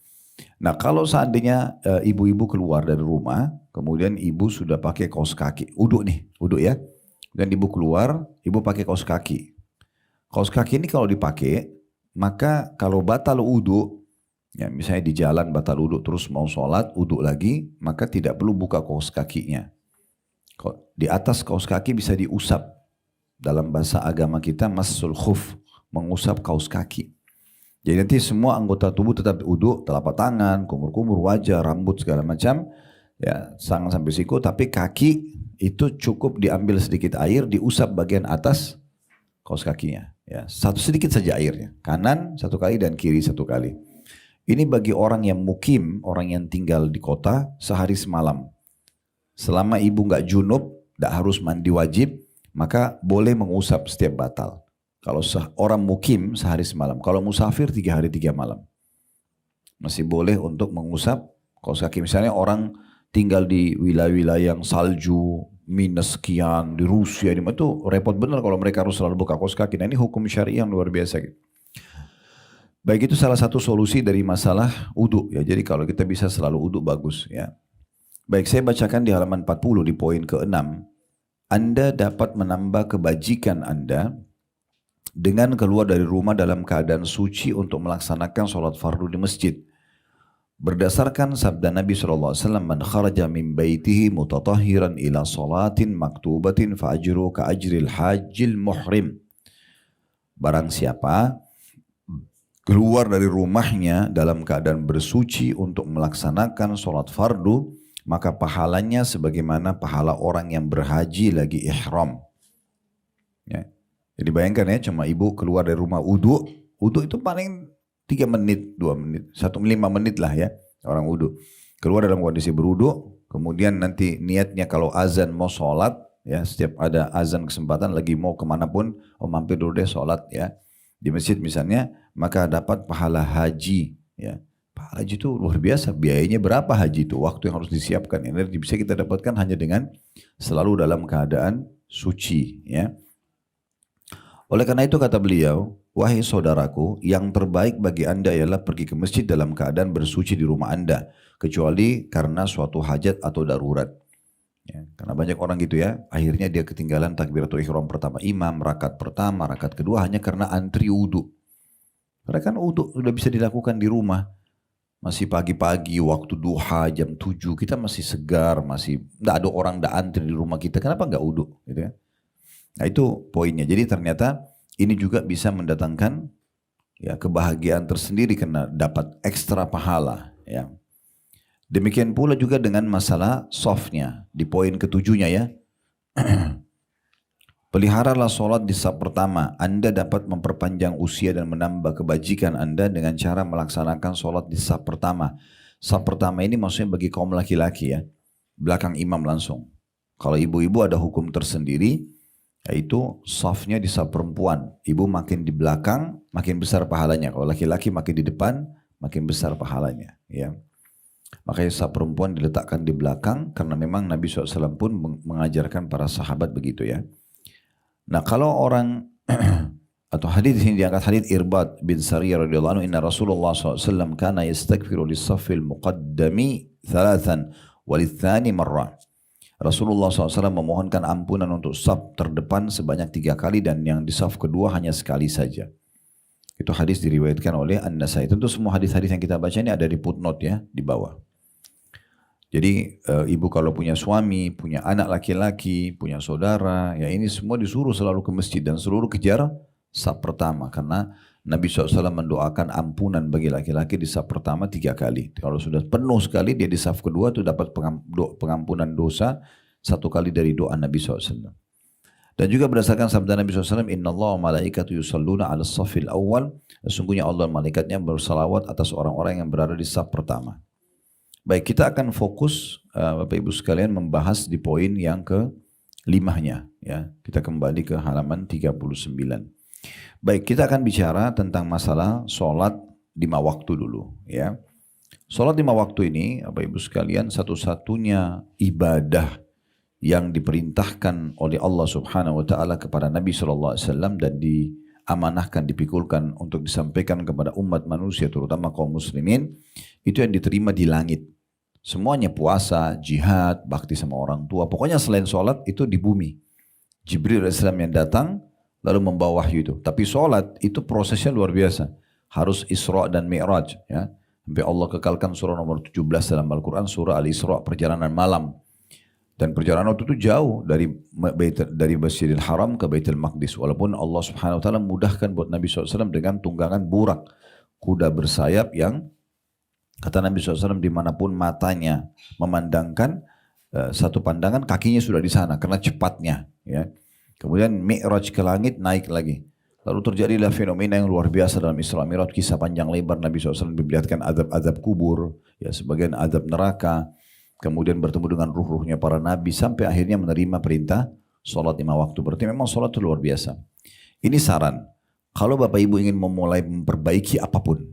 Nah kalau seandainya ibu-ibu keluar dari rumah, kemudian ibu sudah pakai kaos kaki, uduk ya. Dan ibu keluar, ibu pakai kaos kaki. Kaos kaki ini kalau dipakai, maka kalau batal uduk, ya, misalnya di jalan batal wudhu terus mau sholat, wudhu lagi, maka tidak perlu buka kaos kakinya. Di atas kaos kaki bisa diusap. Dalam bahasa agama kita, massul khuf, mengusap kaos kaki. Jadi nanti semua anggota tubuh tetap wudhu, telapak tangan, kumur-kumur, wajah, rambut, segala macam, ya, tangan sampai siku, tapi kaki itu cukup diambil sedikit air, diusap bagian atas kaos kakinya. Ya, sedikit saja airnya, kanan 1 kali dan kiri 1 kali. Ini bagi orang yang mukim, orang yang tinggal di kota sehari semalam. Selama ibu nggak junub, nggak harus mandi wajib, maka boleh mengusap setiap batal. Kalau orang mukim sehari semalam, kalau musafir 3 hari 3 malam. Masih boleh untuk mengusap kaos kaki. Misalnya orang tinggal di wilayah-wilayah yang salju, minus sekian, di Rusia, itu repot benar kalau mereka harus selalu buka kaos kaki. Nah ini hukum syariah yang luar biasa gitu. Baik, itu salah satu solusi dari masalah wudu ya. Jadi kalau kita bisa selalu wudu bagus ya. Baik, saya bacakan di halaman 40 di poin ke-6. Anda dapat menambah kebajikan Anda dengan keluar dari rumah dalam keadaan suci untuk melaksanakan sholat fardu di masjid. Berdasarkan sabda Nabi SAW, "Man kharaja min baitihi mutatahhiran ila salatin maktubatin fa ajru ka ajril hajjil muhrim." Barang siapa keluar dari rumahnya dalam keadaan bersuci untuk melaksanakan sholat fardu, maka pahalanya sebagaimana pahala orang yang berhaji lagi ihram. Ya. Jadi bayangkan ya, cuma ibu keluar dari rumah wudu itu paling 3 menit, 2 menit, 5 menit lah ya orang wudu. Keluar dalam kondisi berwudu, kemudian nanti niatnya kalau azan mau sholat, ya setiap ada azan kesempatan lagi mau kemanapun, mampir dulu deh sholat ya. Di masjid misalnya, maka dapat pahala haji. Ya. Pahala haji itu luar biasa, biayanya berapa haji itu, waktu yang harus disiapkan. Energi bisa kita dapatkan hanya dengan selalu dalam keadaan suci. Ya. Oleh karena itu kata beliau, "Wahai saudaraku, yang terbaik bagi anda ialah pergi ke masjid dalam keadaan bersuci di rumah anda, kecuali karena suatu hajat atau darurat." Ya, karena banyak orang gitu ya, akhirnya dia ketinggalan takbiratul ihram pertama imam, rakaat pertama, rakaat kedua hanya karena antri wudu. Karena kan wudu sudah bisa dilakukan di rumah. Masih pagi-pagi, waktu duha, jam 7, kita masih segar, masih tidak ada orang tidak antri di rumah kita, kenapa nggak wudu? Gitu ya. Nah itu poinnya. Jadi ternyata ini juga bisa mendatangkan ya kebahagiaan tersendiri karena dapat ekstra pahala. Ya. Demikian pula juga dengan masalah softnya di poin ketujuhnya ya. Peliharalah sholat di saf pertama. Anda dapat memperpanjang usia dan menambah kebajikan Anda dengan cara melaksanakan sholat di saf pertama. Saf pertama ini maksudnya bagi kaum laki-laki ya. Belakang imam langsung. Kalau ibu-ibu ada hukum tersendiri. Yaitu safnya di saf perempuan. Ibu makin di belakang, makin besar pahalanya. Kalau laki-laki makin di depan, makin besar pahalanya. Ya. Makanya saf perempuan diletakkan di belakang, karena memang Nabi SAW pun mengajarkan para sahabat begitu ya. Nah kalau orang, atau hadis ini diangkat hadis Irbad bin Sariyah radhiyallahu anhu, "Inna Rasulullah SAW kana yastaghfiru lis-saffil muqaddami thalathan, walithani marrah." Rasulullah SAW memohonkan ampunan untuk saf terdepan sebanyak 3 kali dan yang di saf kedua hanya sekali saja. Itu hadis diriwayatkan oleh An-Nasai. Tentu semua hadis-hadis yang kita baca ini ada di footnote ya, di bawah. Jadi ibu kalau punya suami, punya anak laki-laki, punya saudara, ya ini semua disuruh selalu ke masjid dan seluruh kejar saf pertama. Karena Nabi SAW mendoakan ampunan bagi laki-laki di saf pertama 3 kali. Kalau sudah penuh sekali dia di saf kedua itu dapat pengampunan dosa 1 kali dari doa Nabi SAW. Dan juga berdasarkan sabda Nabi SAW, "Inna Allah wa malaikatu yusalluna ala safil awal." Sesungguhnya Allah dan malaikatnya bersalawat atas orang-orang yang berada di saf pertama. Baik, kita akan fokus Bapak Ibu sekalian membahas di poin yang ke-5-nya. Ya. Kita kembali ke halaman 39. Baik, kita akan bicara tentang masalah sholat 5 waktu dulu. Ya. Sholat 5 waktu ini, Bapak Ibu sekalian, satu-satunya ibadah yang diperintahkan oleh Allah Subhanahu Wa Taala kepada Nabi SAW dan diamanahkan, dipikulkan untuk disampaikan kepada umat manusia, terutama kaum muslimin, itu yang diterima di langit. Semuanya puasa, jihad, bakti sama orang tua, pokoknya selain sholat itu di bumi. Jibril AS yang datang lalu membawa wahyu itu. Tapi sholat itu prosesnya luar biasa. Harus Isra dan Mi'raj. Ya. Sampai Allah kekalkan surah nomor 17 dalam Al-Quran, surah Al-Isra, perjalanan malam. Dan perjalanan itu jauh dari Masjidil Haram ke Baitul Maqdis. Walaupun Allah Subhanahu Wa Taala mudahkan buat Nabi SAW dengan tunggangan burak, kuda bersayap yang kata Nabi SAW dimanapun matanya memandangkan satu pandangan, kakinya sudah di sana karena cepatnya. Ya. Kemudian Mi'raj ke langit, naik lagi. Lalu terjadilah fenomena yang luar biasa dalam Isra Mi'raj, kisah panjang lebar Nabi SAW memperlihatkan azab-azab kubur, ya sebagian azab neraka. Kemudian bertemu dengan ruh-ruhnya para nabi sampai akhirnya menerima perintah sholat 5 waktu. Berarti memang sholat itu luar biasa. Ini saran, kalau Bapak Ibu ingin memulai memperbaiki apapun,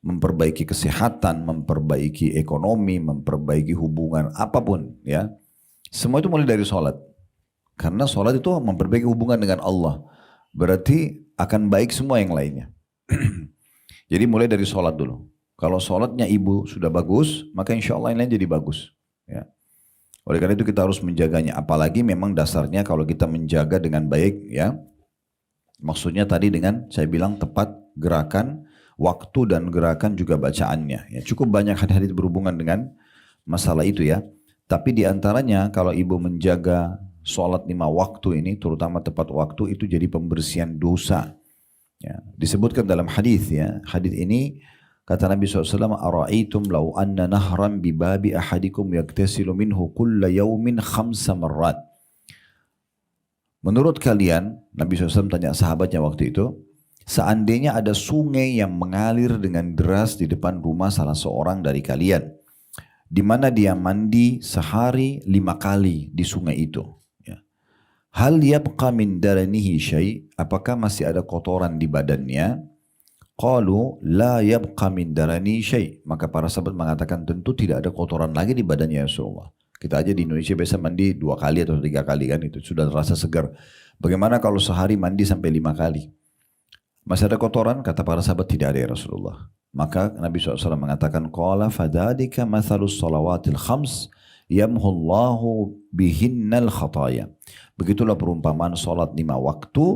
memperbaiki kesehatan, memperbaiki ekonomi, memperbaiki hubungan, apapun, ya, semua itu mulai dari sholat. Karena sholat itu memperbaiki hubungan dengan Allah. Berarti akan baik semua yang lainnya. Jadi mulai dari sholat dulu. Kalau sholatnya ibu sudah bagus, maka insya Allah yang lain jadi bagus. Ya. Oleh karena itu kita harus menjaganya. Apalagi memang dasarnya kalau kita menjaga dengan baik, ya. Maksudnya tadi dengan saya bilang tepat gerakan, waktu dan gerakan juga bacaannya. Ya, cukup banyak hadis-hadis berhubungan dengan masalah itu ya. Tapi di antaranya kalau ibu menjaga sholat 5 waktu ini, terutama tepat waktu, itu jadi pembersihan dosa. Ya, disebutkan dalam hadis ya. Hadis ini kata Nabi SAW, "Ara'aitum law anna nahran bi babi ahadikum yaktasilu minhu kulla yawmin 5 marrat." Menurut kalian, Nabi SAW tanya sahabatnya waktu itu, seandainya ada sungai yang mengalir dengan deras di depan rumah salah seorang dari kalian, di mana dia mandi sehari 5 kali di sungai itu. Ya. Hal yabqa min daranihi syai', apakah masih ada kotoran di badannya? Qalu la yabqa min darani syai'. Maka para sahabat mengatakan tentu tidak ada kotoran lagi di badannya ya Rasulullah. Kita aja di Indonesia biasa mandi 2 kali atau 3 kali kan, itu sudah rasa segar. Bagaimana kalau sehari mandi sampai 5 kali? Masih ada kotoran? Kata para sahabat tidak ada ya Rasulullah. Maka Nabi SAW mengatakan, Qala fadadika mathalus salawatil khams yamhullahu bihinnal khataya. Begitulah perumpamaan salat 5 waktu,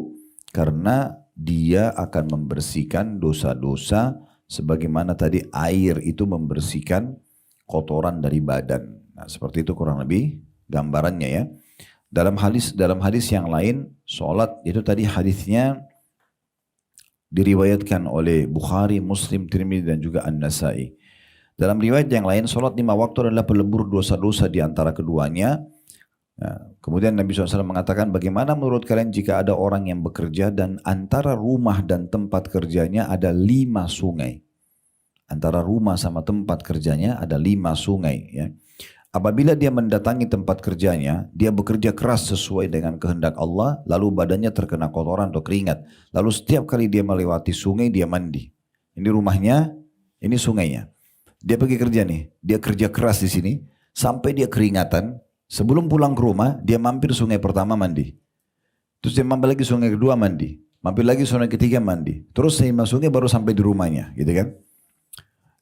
karena dia akan membersihkan dosa-dosa sebagaimana tadi air itu membersihkan kotoran dari badan. Nah, seperti itu kurang lebih gambarannya ya. Dalam hadis yang lain, salat itu tadi hadisnya diriwayatkan oleh Bukhari, Muslim, Tirmidzi dan juga An-Nasai. Dalam riwayat yang lain, salat 5 waktu adalah pelebur dosa-dosa di antara keduanya. Nah, kemudian Nabi SAW mengatakan, bagaimana menurut kalian jika ada orang yang bekerja dan antara rumah dan tempat kerjanya ada 5 sungai. Antara rumah sama tempat kerjanya ada 5 sungai. Ya. Apabila dia mendatangi tempat kerjanya, dia bekerja keras sesuai dengan kehendak Allah, lalu badannya terkena kotoran atau keringat. Lalu setiap kali dia melewati sungai, dia mandi. Ini rumahnya, ini sungainya. Dia pergi kerja nih, dia kerja keras di sini, sampai dia keringatan. Sebelum pulang ke rumah, dia mampir sungai pertama mandi. Terus dia mampir lagi sungai kedua mandi. Mampir lagi sungai ketiga mandi. Terus 5 sungai baru sampai di rumahnya, gitu kan?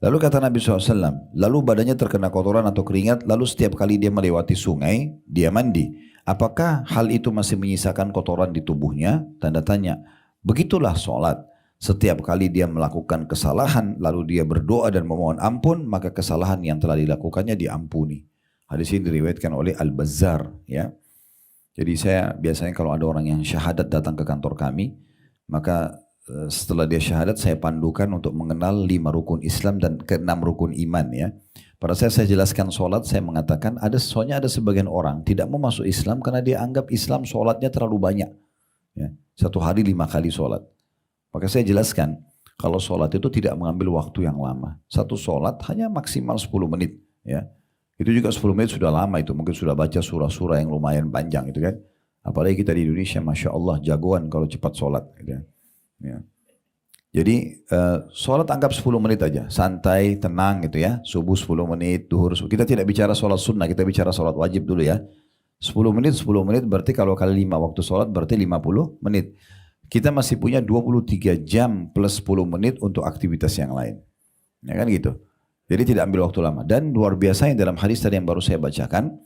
Lalu kata Nabi SAW, lalu badannya terkena kotoran atau keringat, lalu setiap kali dia melewati sungai, dia mandi. Apakah hal itu masih menyisakan kotoran di tubuhnya? Tanda tanya. Begitulah sholat. Setiap kali dia melakukan kesalahan, lalu dia berdoa dan memohon ampun, maka kesalahan yang telah dilakukannya diampuni. Hadis ini diriwayatkan oleh Al-Bazzar. Ya. Jadi saya biasanya kalau ada orang yang syahadat datang ke kantor kami, maka setelah dia syahadat saya pandukan untuk mengenal 5 rukun Islam dan ke-6 rukun iman ya. Pada saya jelaskan sholat, saya mengatakan soalnya ada sebagian orang tidak mau masuk Islam karena dia anggap Islam sholatnya terlalu banyak. Ya. 1 hari 5 kali sholat. Maka saya jelaskan kalau sholat itu tidak mengambil waktu yang lama. Satu sholat hanya maksimal 10 menit. Ya. Itu juga 10 menit sudah lama itu. Mungkin sudah baca surah-surah yang lumayan panjang itu kan. Apalagi kita di Indonesia Masya Allah jagoan kalau cepat sholat. Gitu. Ya. Jadi sholat anggap 10 menit aja, santai, tenang gitu ya. Subuh 10 menit, duhur. Kita tidak bicara sholat sunnah, kita bicara sholat wajib dulu ya. 10 menit berarti kalau kali 5 waktu sholat berarti 50 menit. Kita masih punya 23 jam plus 10 menit untuk aktivitas yang lain. Ya kan gitu. Jadi tidak ambil waktu lama. Dan luar biasa yang dalam hadis tadi yang baru saya bacakan.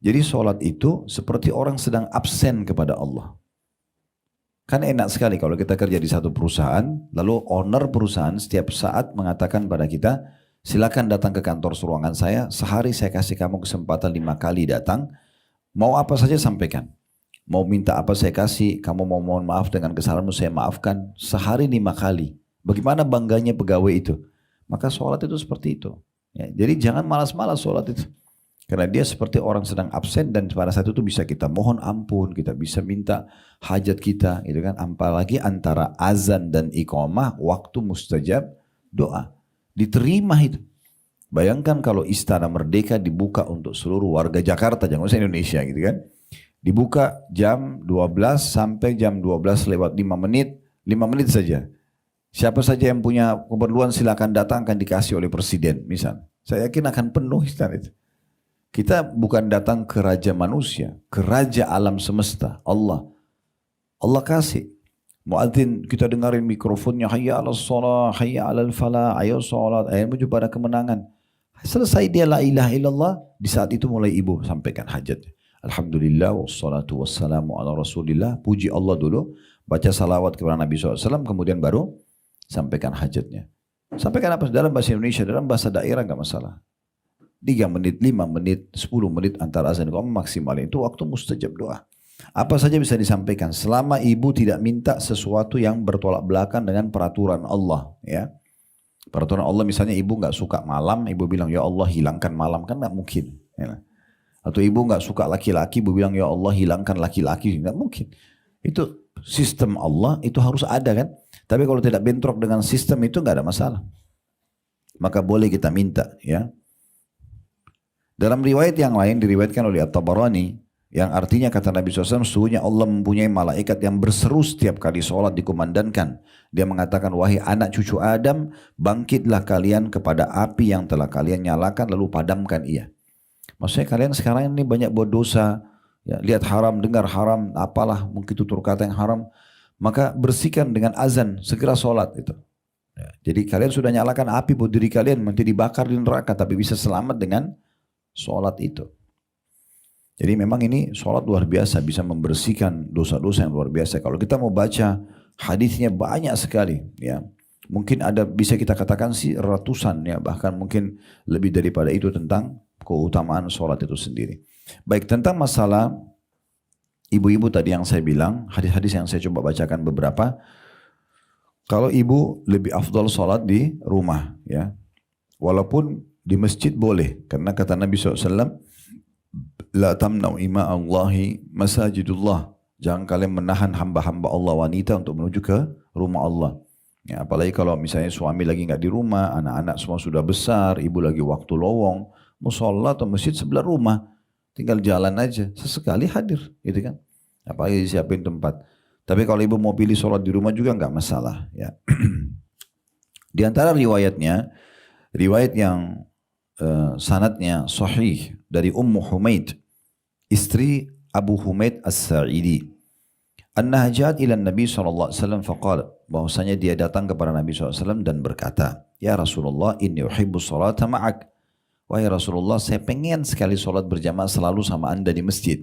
Jadi sholat itu seperti orang sedang absen kepada Allah. Kan enak sekali kalau kita kerja di satu perusahaan, lalu owner perusahaan setiap saat mengatakan pada kita, silakan datang ke kantor ruangan saya, sehari saya kasih kamu kesempatan 5 kali datang, mau apa saja sampaikan. Mau minta apa saya kasih, kamu mau mohon maaf dengan kesalahanmu saya maafkan, sehari 5 kali. Bagaimana bangganya pegawai itu? Maka sholat itu seperti itu. Ya, jadi jangan malas-malas sholat itu. Karena dia seperti orang sedang absen dan pada saat itu bisa kita mohon ampun, kita bisa minta hajat kita, gitu kan. Apalagi antara azan dan iqamah waktu mustajab doa. Diterima itu. Bayangkan kalau Istana Merdeka dibuka untuk seluruh warga Jakarta, jangan usah Indonesia gitu kan. Dibuka jam 12 sampai jam 12 lewat 5 menit, 5 menit saja. Siapa saja yang punya keperluan silakan datang, akan dikasih oleh presiden misal. Saya yakin akan penuh istana itu. Kita bukan datang ke raja manusia, ke raja alam semesta, Allah. Allah kasih. Muadzin kita dengarin mikrofonnya, hayya 'alas shalah, hayya 'alal falah, ayo salat, ayo menuju pada kemenangan. Selesai dia la ilaha illallah, di saat itu mulai ibu sampaikan hajat. Alhamdulillah wassalatu wassalamu ala Rasulillah, puji Allah dulu, baca salawat kepada Nabi SAW, kemudian baru sampaikan hajatnya. Sampaikan apa dalam bahasa Indonesia, dalam bahasa daerah nggak masalah. 3 menit, 5 menit, 10 menit antara azan kamu maksimal itu waktu mustajab doa. Apa saja bisa disampaikan selama ibu tidak minta sesuatu yang bertolak belakang dengan peraturan Allah, ya. Peraturan Allah misalnya ibu nggak suka malam, ibu bilang ya Allah hilangkan malam, kan nggak mungkin. Ya. Atau ibu nggak suka laki-laki, ibu bilang ya Allah hilangkan laki-laki, nggak mungkin. Itu sistem Allah itu harus ada kan. Tapi kalau tidak bentrok dengan sistem itu nggak ada masalah. Maka boleh kita minta, ya. Dalam riwayat yang lain diriwayatkan oleh At-Tabarani yang artinya kata Nabi SAW, sesungguhnya Allah mempunyai malaikat yang berseru setiap kali sholat dikumandangkan. Dia mengatakan, wahai anak cucu Adam, bangkitlah kalian kepada api yang telah kalian nyalakan lalu padamkan ia. Maksudnya kalian sekarang ini banyak buat dosa, ya, lihat haram, dengar haram, apalah mungkin tutur kata yang haram, maka bersihkan dengan azan, segera sholat itu. Ya, jadi kalian sudah nyalakan api buat diri kalian, nanti dibakar di neraka, tapi bisa selamat dengan sholat itu. Jadi memang ini sholat luar biasa, bisa membersihkan dosa-dosa yang luar biasa. Kalau kita mau baca hadisnya banyak sekali, ya. Mungkin ada bisa kita katakan sih ratusan, ya, bahkan mungkin lebih daripada itu tentang keutamaan sholat itu sendiri. Baik, tentang masalah ibu-ibu tadi yang saya bilang, hadis-hadis yang saya coba bacakan beberapa. Kalau ibu lebih afdal sholat di rumah, ya, walaupun di masjid boleh, karena kata Nabi SAW, la tamna'u ima Allahi masajidullah. Jangan kalian menahan hamba-hamba Allah wanita untuk menuju ke rumah Allah. Ya, apalagi kalau misalnya suami lagi nggak di rumah, anak-anak semua sudah besar, ibu lagi waktu lowong, musola atau masjid sebelah rumah, tinggal jalan aja, sesekali hadir, gitu kan? Apalagi disiapin tempat. Tapi kalau ibu mau pilih sholat di rumah juga nggak masalah, ya. Di antara riwayatnya, riwayat yang sanadnya sahih dari Ummu Humaid, istri Abu Humaid As-Sa'idi. Annaha ja'at ila Nabi SAW faqala, bahwasanya dia datang kepada Nabi SAW dan berkata, ya Rasulullah, inni uhibbu salata ma'ak. Wahai Rasulullah, saya pengen sekali sholat berjamaah selalu sama anda di masjid.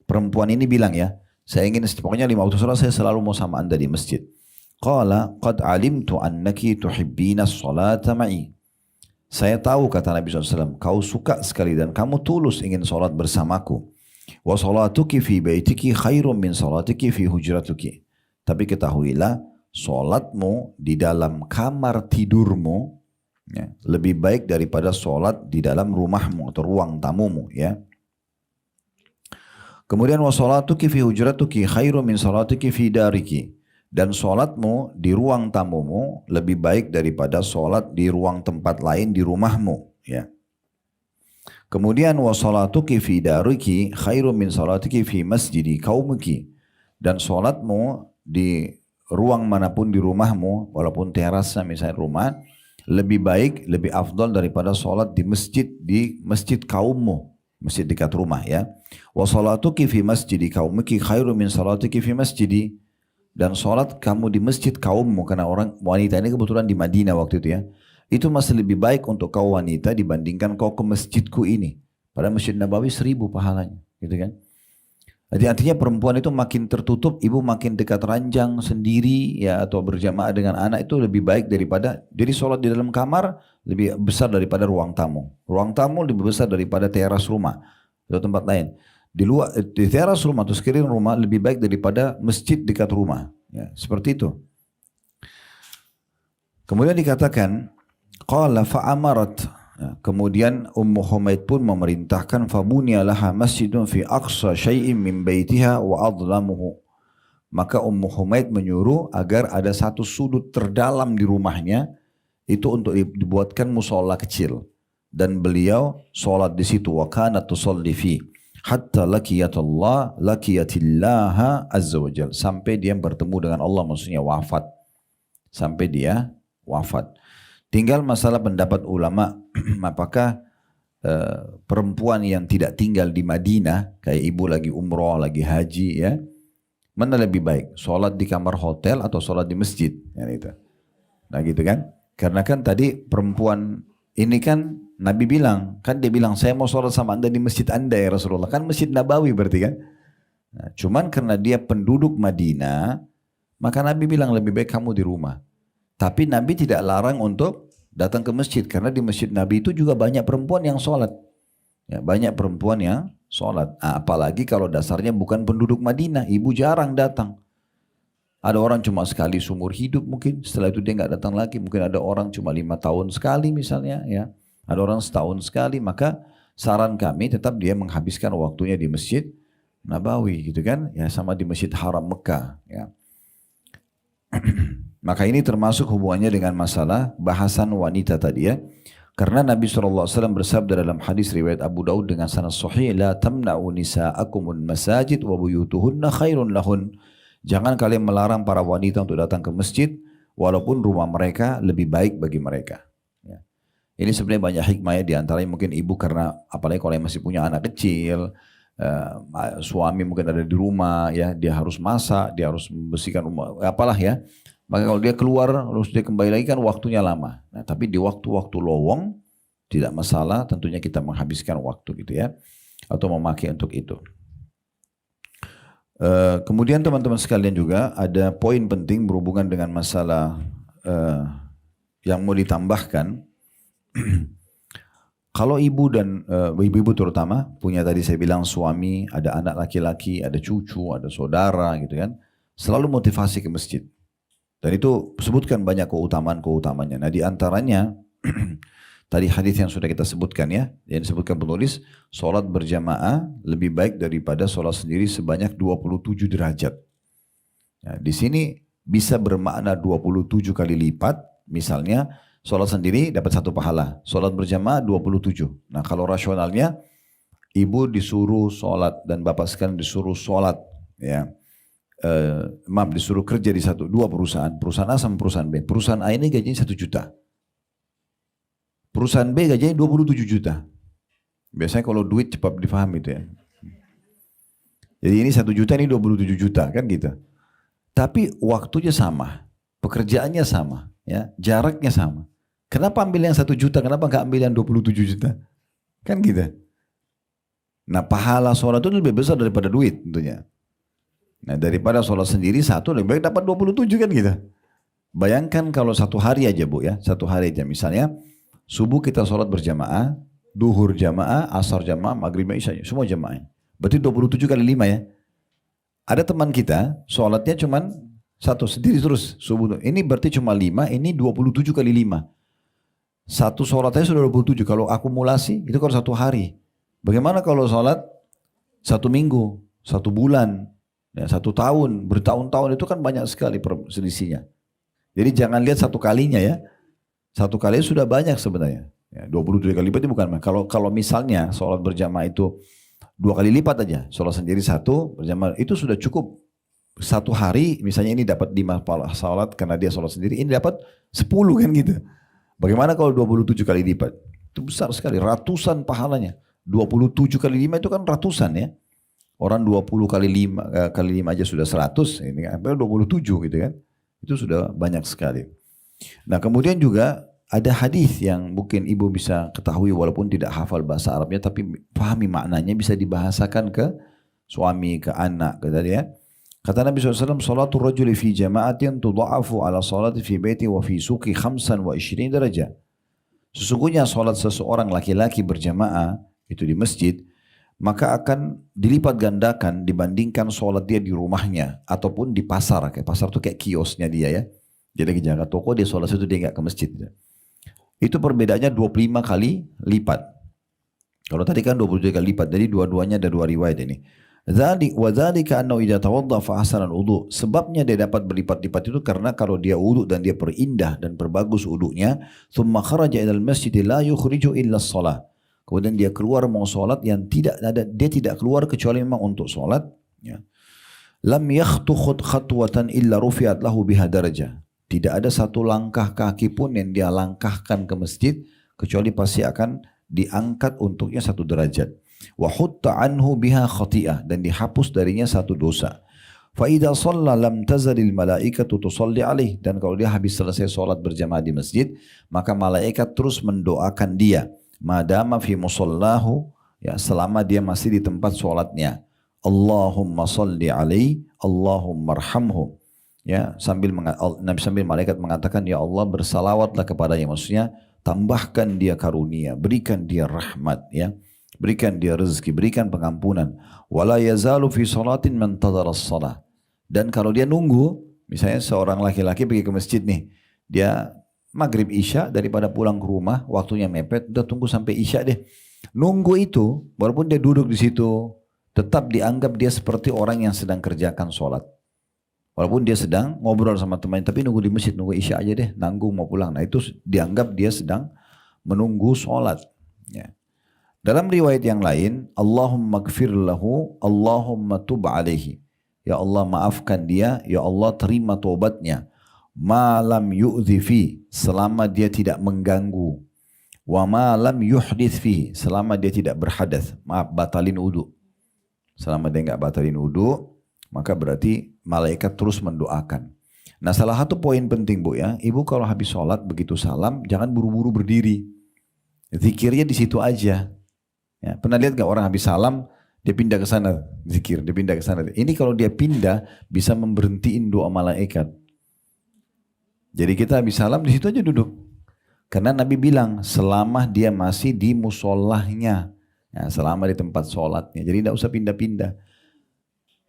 Perempuan ini bilang, ya, saya ingin pokoknya 5 waktu sholat saya selalu mau sama anda di masjid. Qala qad alimtu annaki tuhibbina salata ma'i. Saya tahu, kata Nabi SAW, kau suka sekali dan kamu tulus ingin sholat bersamaku. Wa salatuki fi baitiki khairum min salatiki fi hujratuki. Tapi ketahuilah, sholatmu di dalam kamar tidurmu, ya, lebih baik daripada sholat di dalam rumahmu atau ruang tamumu, ya. Kemudian wa salatuki fi hujratuki khairum min salatiki fi dariki. Dan sholatmu di ruang tamumu lebih baik daripada sholat di ruang tempat lain di rumahmu, ya. Kemudian wa sholatuki fi dariki khairum min sholatiki fi masjidi qaumiki. Dan sholatmu di ruang manapun di rumahmu, walaupun terasnya misalnya rumah, lebih baik, lebih afdal daripada sholat di masjid kaummu, masjid dekat rumah, ya. Wa sholatuki fi masjidi qaumiki khairum min sholatiki fi masjidi. Dan sholat kamu di masjid kaummu, karena orang wanita ini kebetulan di Madinah waktu itu, ya, itu masih lebih baik untuk kau wanita dibandingkan kau ke masjidku ini. Pada Masjid Nabawi 1000 pahalanya, gitu kan. Jadi artinya perempuan itu makin tertutup, ibu makin dekat ranjang sendiri, ya, atau berjamaah dengan anak itu lebih baik daripada, jadi sholat di dalam kamar lebih besar daripada ruang tamu. Ruang tamu lebih besar daripada teras rumah atau tempat lain. Di luar, di teras rumah atau sekeliling rumah lebih baik daripada masjid dekat rumah, ya, seperti itu. Kemudian dikatakan qala fa'amarat, ya, kemudian Ummu Humaid pun memerintahkan fabuniya laha masjidun fi aqsa syai'in min baitiha wa adlamuhu. Maka Ummu Humaid menyuruh agar ada satu sudut terdalam di rumahnya itu untuk dibuatkan musola kecil, dan beliau sholat di situ, wa kanat tusalli fi hatta lakiyatillaha azza wajal, sampai dia bertemu dengan Allah, maksudnya wafat, sampai dia wafat. Tinggal masalah pendapat ulama, apakah perempuan yang tidak tinggal di Madinah, kayak ibu lagi umroh, lagi haji, ya, mana lebih baik, sholat di kamar hotel atau sholat di masjid, ya, gitu. Nah gitu kan, karena kan tadi perempuan ini kan Nabi bilang, kan dia bilang saya mau sholat sama anda di masjid anda ya Rasulullah, kan Masjid Nabawi berarti kan. Nah, cuman karena dia penduduk Madinah, maka Nabi bilang lebih baik kamu di rumah. Tapi Nabi tidak larang untuk datang ke masjid. Karena di masjid Nabi itu juga banyak perempuan yang sholat. Ya, banyak perempuan yang sholat. Nah, apalagi kalau dasarnya bukan penduduk Madinah. Ibu jarang datang. Ada orang cuma sekali seumur hidup mungkin. Setelah itu dia nggak datang lagi. Mungkin ada orang cuma 5 tahun sekali misalnya. Ya, ada orang setahun sekali. Maka saran kami tetap dia menghabiskan waktunya di Masjid Nabawi gitu kan. Ya, sama di Masjid Haram Mekah. Ya. Maka ini termasuk hubungannya dengan masalah bahasan wanita tadi ya. Karena Nabi SAW bersabda dalam hadis riwayat Abu Daud dengan sanad sahih, la tamna'u nisa'akumun masajid wa buyutuhunna khairun lahun. Jangan kalian melarang para wanita untuk datang ke masjid walaupun rumah mereka lebih baik bagi mereka. Ya. Ini sebenarnya banyak hikmahnya, di antaranya mungkin ibu karena apalagi kalau masih punya anak kecil, suami mungkin ada di rumah ya, dia harus masak, dia harus membersihkan rumah, apalah ya. Maka kalau dia keluar, terus dia kembali lagi kan waktunya lama. Nah, tapi di waktu-waktu lowong, tidak masalah tentunya kita menghabiskan waktu gitu ya. Atau memakai untuk itu. Kemudian teman-teman sekalian juga ada poin penting berhubungan dengan masalah yang mau ditambahkan. Kalau ibu dan ibu-ibu terutama punya tadi saya bilang suami, ada anak laki-laki, ada cucu, ada saudara gitu kan. Selalu motivasi ke masjid. Dan itu sebutkan banyak keutamaan-keutamanya. Nah di antaranya tadi hadis yang sudah kita sebutkan ya, yang disebutkan penulis, sholat berjamaah lebih baik daripada sholat sendiri sebanyak 27 derajat. Nah, di sini bisa bermakna 27 kali lipat. Misalnya sholat sendiri dapat 1 pahala, sholat berjamaah 27. Nah kalau rasionalnya ibu disuruh sholat dan bapak sekalian disuruh sholat ya. Disuruh kerja di dua perusahaan A sama perusahaan B. Perusahaan A ini gajinya 1 juta. Perusahaan B gajinya 27 juta. Biasanya kalau duit cepat difahami itu ya. Jadi ini 1 juta, ini 27 juta kan gitu. Tapi waktunya sama, pekerjaannya sama, ya, jaraknya sama. Kenapa ambil yang 1 juta? Kenapa nggak ambil yang 27 juta? Kan gitu. Nah pahala sholat itu lebih besar daripada duit tentunya. Nah daripada sholat sendiri satu lebih baik dapat 27 kan gitu. Bayangkan kalau 1 hari aja bu ya, 1 hari aja misalnya subuh kita sholat berjamaah, duhur jamaah, asar jamaah, maghrib isya semua jamaah. Berarti 27 kali 5 ya. Ada teman kita sholatnya cuman 1 sendiri terus subuh. Ini berarti cuma 5, ini 27 kali 5. 1 sholatnya sudah 27. Kalau akumulasi itu kalau 1 hari. Bagaimana kalau sholat 1 minggu, 1 bulan? Ya, 1 tahun, bertahun-tahun itu kan banyak sekali selisihnya. Jadi jangan lihat 1 kalinya ya. 1 kali sudah banyak sebenarnya. Ya, 27 kali lipat itu bukan. Kalau misalnya sholat berjamaah itu 2 kali lipat aja. Sholat sendiri 1, berjamaah itu sudah cukup. 1 hari misalnya ini dapat 5 sholat karena dia sholat sendiri. Ini dapat 10 kan gitu. Bagaimana kalau 27 kali lipat? Itu besar sekali, ratusan pahalanya. 27 kali 5 itu kan ratusan ya. Orang 20 kali 5 aja sudah 100, ini kan 27 gitu kan. Itu sudah banyak sekali. Nah kemudian juga ada hadis yang mungkin ibu bisa ketahui walaupun tidak hafal bahasa Arabnya, tapi pahami maknanya, bisa dibahasakan ke suami, ke anak, ke tadi ya. Kata Nabi SAW, salatul rajuli fi jama'atin tudha'afu ala salati fi baiti wa fi suqi 25 darajah. Sesungguhnya salat seseorang laki-laki berjamaah itu di masjid, maka akan dilipat gandakan dibandingkan sholat dia di rumahnya ataupun di pasar. Kayak pasar itu kayak kiosnya dia ya. Dia lagi jaga toko, dia sholat itu dia nggak ke masjid. Itu perbedaannya 25 kali lipat. Kalau tadi kan 27 kali lipat, jadi dua-duanya ada 2 riwayat ini. Wadzalika annahu idza tawadda fa ahsana al-wudu. Sebabnya dia dapat berlipat-lipat itu karena kalau dia wudu dan dia perindah dan perbagus wudunya, thumma kharaja ilal masjid la yukhriju illa shalah. Kemudian dia keluar mau sholat yang dia tidak keluar kecuali memang untuk sholat. Ya. Lam yakhtu khatwatan illa rufi'at lahu biha darajah. Tidak ada 1 langkah kaki pun yang dia langkahkan ke masjid kecuali pasti akan diangkat untuknya 1 derajat. Wa hutta anhu biha khati'ah, dan dihapus darinya 1 dosa. Fa idza shalla lam tazalil malaikatu tusalli alaih, dan kalau dia habis selesai sholat berjamaah di masjid, maka malaikat terus mendoakan dia. Madama fi musallahu, ya, selama dia masih di tempat sholatnya. Allahumma salli alaihi, Allahumma arhamhu. Ya, sambil malaikat mengatakan, ya Allah bersalawatlah kepadanya, maksudnya tambahkan dia karunia, berikan dia rahmat, ya, berikan dia rezeki, berikan pengampunan. Wala yazalu fi salatin man tadara as-salah. Dan kalau dia nunggu, misalnya seorang laki-laki pergi ke masjid nih, dia maghrib isya, daripada pulang ke rumah waktunya mepet, udah tunggu sampai isya deh. Nunggu itu, walaupun dia duduk di situ, tetap dianggap dia seperti orang yang sedang kerjakan sholat. Walaupun dia sedang ngobrol sama temannya, tapi nunggu di masjid, nunggu isya aja deh, nanggung mau pulang. Nah itu dianggap dia sedang menunggu sholat. Ya. Dalam riwayat yang lain, Allahumma gfir lahu, Allahumma tub alaihi. Ya Allah maafkan dia, ya Allah terima taubatnya. Malam yu'dhi fi, selama dia tidak mengganggu. Wa malam yuhdith fi, selama dia tidak berhadas. Maaf, batalin wudu. Selama dia enggak batalin wudu, maka berarti malaikat terus mendoakan. Nah salah satu poin penting Bu ya, ibu kalau habis sholat begitu salam, jangan buru-buru berdiri. Zikirnya di situ aja. Ya, pernah lihat gak orang habis salam, dia pindah ke sana, zikir, dia pindah ke sana. Ini kalau dia pindah, bisa memberhentiin doa malaikat. Jadi kita habis salam di situ aja duduk. Karena Nabi bilang, selama dia masih di musolahnya, ya, selama di tempat sholatnya, jadi tidak usah pindah-pindah.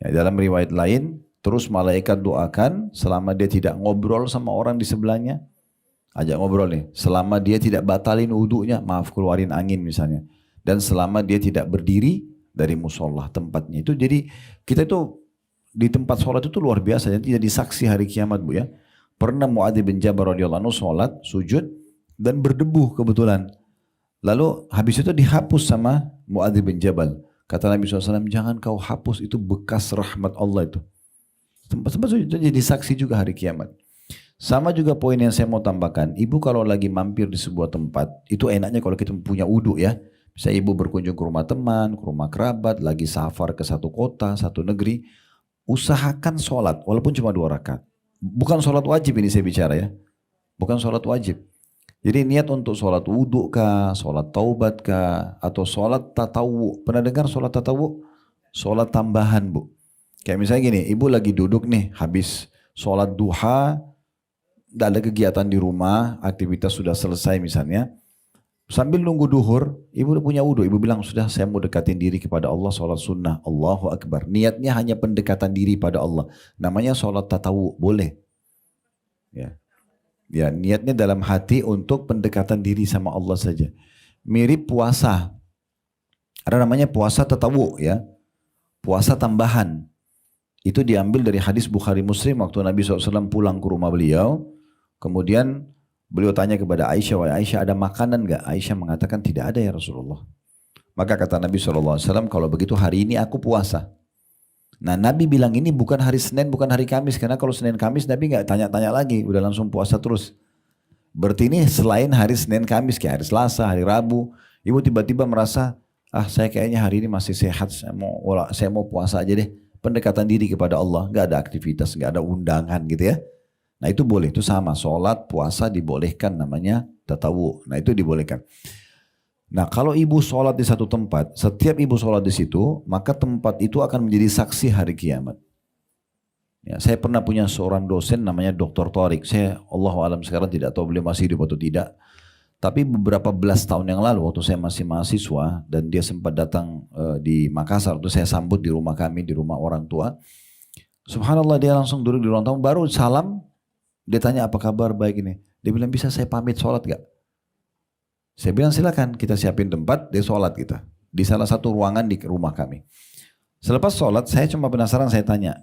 Ya, dalam riwayat lain, terus malaikat doakan selama dia tidak ngobrol sama orang di sebelahnya. Ajak ngobrol nih, selama dia tidak batalin wudunya, maaf keluarin angin misalnya. Dan selama dia tidak berdiri dari musolah tempatnya. Itu jadi kita itu di tempat sholat itu luar biasa. Jadi saksi hari kiamat Bu ya. Pernah Muadz bin Jabal radhiyallahu anhu sholat, sujud, dan berdebu kebetulan. Lalu habis itu dihapus sama Muadz bin Jabal. Kata Nabi SAW, jangan kau hapus, itu bekas rahmat Allah itu. Tempat-tempat itu jadi saksi juga hari kiamat. Sama juga poin yang saya mau tambahkan, ibu kalau lagi mampir di sebuah tempat, itu enaknya kalau kita punya uduk ya. Bisa ibu berkunjung ke rumah teman, ke rumah kerabat, lagi safar ke satu kota, satu negeri, usahakan sholat, walaupun cuma 2 rakaat. Bukan sholat wajib ini saya bicara ya. Bukan sholat wajib. Jadi niat untuk sholat wudhu kah, sholat taubat kah, atau sholat tatawu. Pernah dengar sholat tatawu? Sholat tambahan Bu. Kayak misalnya gini, ibu lagi duduk nih, habis sholat duha, tidak ada kegiatan di rumah, aktivitas sudah selesai misalnya. Sambil nunggu duhur, ibu udah punya wudhu. Ibu bilang, sudah saya mau dekatin diri kepada Allah, sholat sunnah. Allahu Akbar. Niatnya hanya pendekatan diri pada Allah. Namanya sholat tatawu, boleh. Ya. Ya, niatnya dalam hati untuk pendekatan diri sama Allah saja. Mirip puasa. Ada namanya puasa tatawu ya. Puasa tambahan. Itu diambil dari hadis Bukhari Muslim waktu Nabi SAW pulang ke rumah beliau. Kemudian beliau tanya kepada Aisyah, wahai Aisyah ada makanan gak? Aisyah mengatakan tidak ada ya Rasulullah. Maka kata Nabi SAW, kalau begitu hari ini aku puasa. Nah Nabi bilang ini bukan hari Senin, bukan hari Kamis. Karena kalau Senin Kamis Nabi gak tanya-tanya lagi. Udah langsung puasa terus. Berarti ini selain hari Senin Kamis, kayak hari Selasa, hari Rabu. Ibu tiba-tiba merasa, saya kayaknya hari ini masih sehat. Saya mau puasa aja deh. Pendekatan diri kepada Allah. Gak ada aktivitas, gak ada undangan gitu ya. Nah itu boleh, itu sama. Sholat, puasa dibolehkan namanya tatawu. Nah itu dibolehkan. Nah kalau ibu sholat di satu tempat, setiap ibu sholat di situ, maka tempat itu akan menjadi saksi hari kiamat. Ya, saya pernah punya seorang dosen namanya Dr. Tariq. Saya Allahu'alam sekarang tidak tahu beliau masih hidup atau tidak. Tapi beberapa belas tahun yang lalu waktu saya masih mahasiswa dan dia sempat datang di Makassar, waktu saya sambut di rumah kami, di rumah orang tua. Subhanallah dia langsung duduk di ruang tamu, baru salam, dia tanya apa kabar, baik ini. Dia bilang bisa saya pamit sholat gak? Saya bilang silakan, kita siapin tempat, dia sholat kita. Di salah satu ruangan di rumah kami. Selepas sholat, saya cuma penasaran, saya tanya,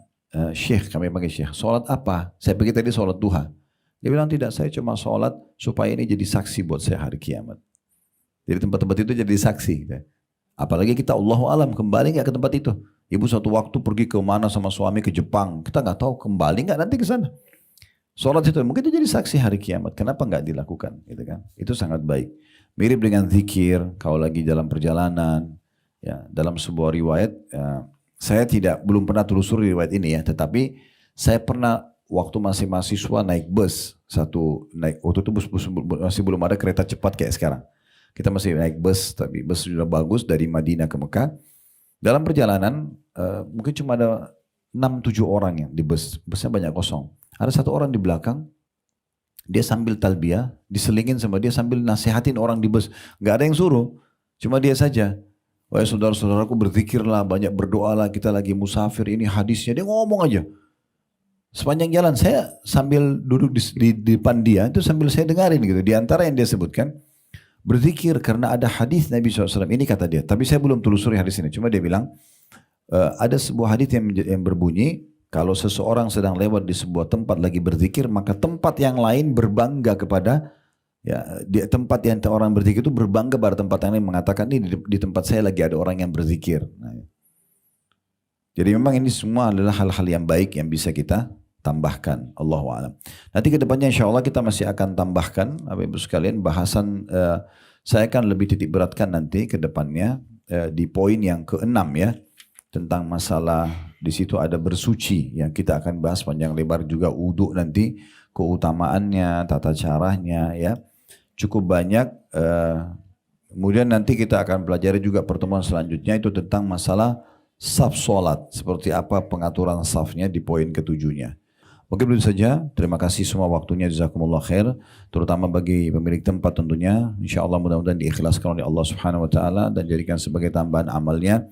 Syekh, kami panggil Syekh, sholat apa? Saya pergi tadi sholat duha. Dia bilang tidak, saya cuma sholat supaya ini jadi saksi buat saya hari kiamat. Jadi tempat-tempat itu jadi saksi. Apalagi kita Allahu alam, kembali gak ke tempat itu? Ibu suatu waktu pergi ke mana sama suami ke Jepang, kita gak tahu kembali gak nanti ke sana. Sholat itu mungkin itu jadi saksi hari kiamat. Kenapa gak dilakukan? Gitu kan? Itu sangat baik. Mirip dengan zikir, kalau lagi dalam perjalanan, ya, dalam sebuah riwayat, ya, saya belum pernah telusuri riwayat ini ya, tetapi saya pernah waktu masih mahasiswa naik bus, waktu itu bus masih belum ada kereta cepat kayak sekarang. Kita masih naik bus, tapi bus sudah bagus dari Madinah ke Mekah. Dalam perjalanan, mungkin cuma ada 6-7 orang yang di bus, busnya banyak kosong. Ada satu orang di belakang, dia sambil talbiyah, diselingin sama dia sambil nasihatin orang di bus. Gak ada yang suruh, cuma dia saja. Wahai saudara-saudaraku, berzikirlah, banyak berdoalah, kita lagi musafir, ini hadisnya. Dia ngomong aja. Sepanjang jalan saya sambil duduk di depan dia, itu sambil saya dengarin gitu. Di antara yang dia sebutkan, berzikir karena ada hadis Nabi SAW. Ini kata dia, tapi saya belum telusuri hadis ini. Cuma dia bilang, ada sebuah hadis yang berbunyi, kalau seseorang sedang lewat di sebuah tempat lagi berzikir, maka tempat yang lain berbangga kepada, ya, di tempat yang orang berzikir itu berbangga pada tempat yang lain, mengatakan ini di tempat saya lagi ada orang yang berzikir. Nah, jadi memang ini semua adalah hal-hal yang baik yang bisa kita tambahkan. Allahu a'lam. Nanti ke depannya insya Allah kita masih akan tambahkan, Bapak-Ibu sekalian, bahasan saya akan lebih titik beratkan nanti ke depannya di poin yang ke-6 ya, tentang masalah di situ ada bersuci yang kita akan bahas panjang lebar, juga wudu nanti keutamaannya, tata caranya ya. Cukup banyak. Kemudian nanti kita akan pelajari juga pertemuan selanjutnya itu tentang masalah saf solat. Seperti apa pengaturan safnya di poin ke-7-nya. Mungkin begitu saja. Terima kasih semua waktunya. Jazakumullah khair. Terutama bagi pemilik tempat tentunya. InsyaAllah mudah-mudahan diikhlaskan oleh Allah Subhanahu Wa Taala dan jadikan sebagai tambahan amalnya.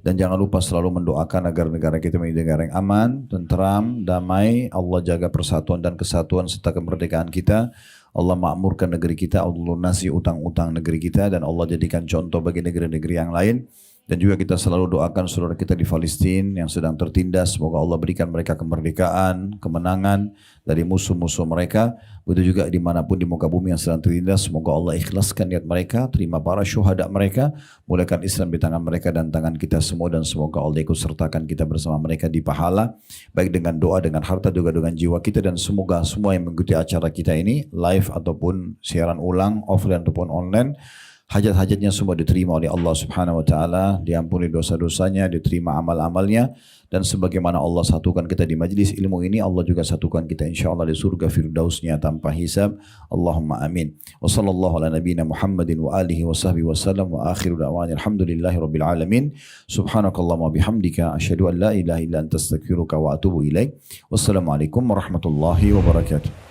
Dan jangan lupa selalu mendoakan agar negara kita menjadi negara yang aman, tentram, damai. Allah jaga persatuan dan kesatuan serta kemerdekaan kita. Allah makmurkan negeri kita, Allah lunasi utang-utang negeri kita, dan Allah jadikan contoh bagi negeri-negeri yang lain. Dan juga kita selalu doakan saudara kita di Palestina yang sedang tertindas. Semoga Allah berikan mereka kemerdekaan, kemenangan dari musuh-musuh mereka. Begitu juga dimanapun di muka bumi yang sedang tertindas. Semoga Allah ikhlaskan niat mereka, terima para syuhada mereka, mulakan Islam di tangan mereka dan tangan kita semua. Dan semoga Allah ikut sertakan kita bersama mereka di pahala, baik dengan doa, dengan harta, juga dengan jiwa kita. Dan semoga semua yang mengikuti acara kita ini, live ataupun siaran ulang, offline ataupun online, hajat-hajatnya semua diterima oleh Allah Subhanahu Wa Taala, diampuni dosa-dosanya, diterima amal-amalnya, dan sebagaimana Allah satukan kita di majlis ilmu ini, Allah juga satukan kita insyaallah di surga firdausnya tanpa hisab. Allahumma amin. Wa sallallahu ala nabiyyina Muhammadin wa alihi wa sahbihi wa sallam wa akhiru da'wana alhamdulillahi rabbil alamin. Subhanakallahumma bihamdika asyhadu an la ilaha illa anta astaghfiruka wa atubu ilaik. Wassalamualaikum warahmatullahi wabarakatuh.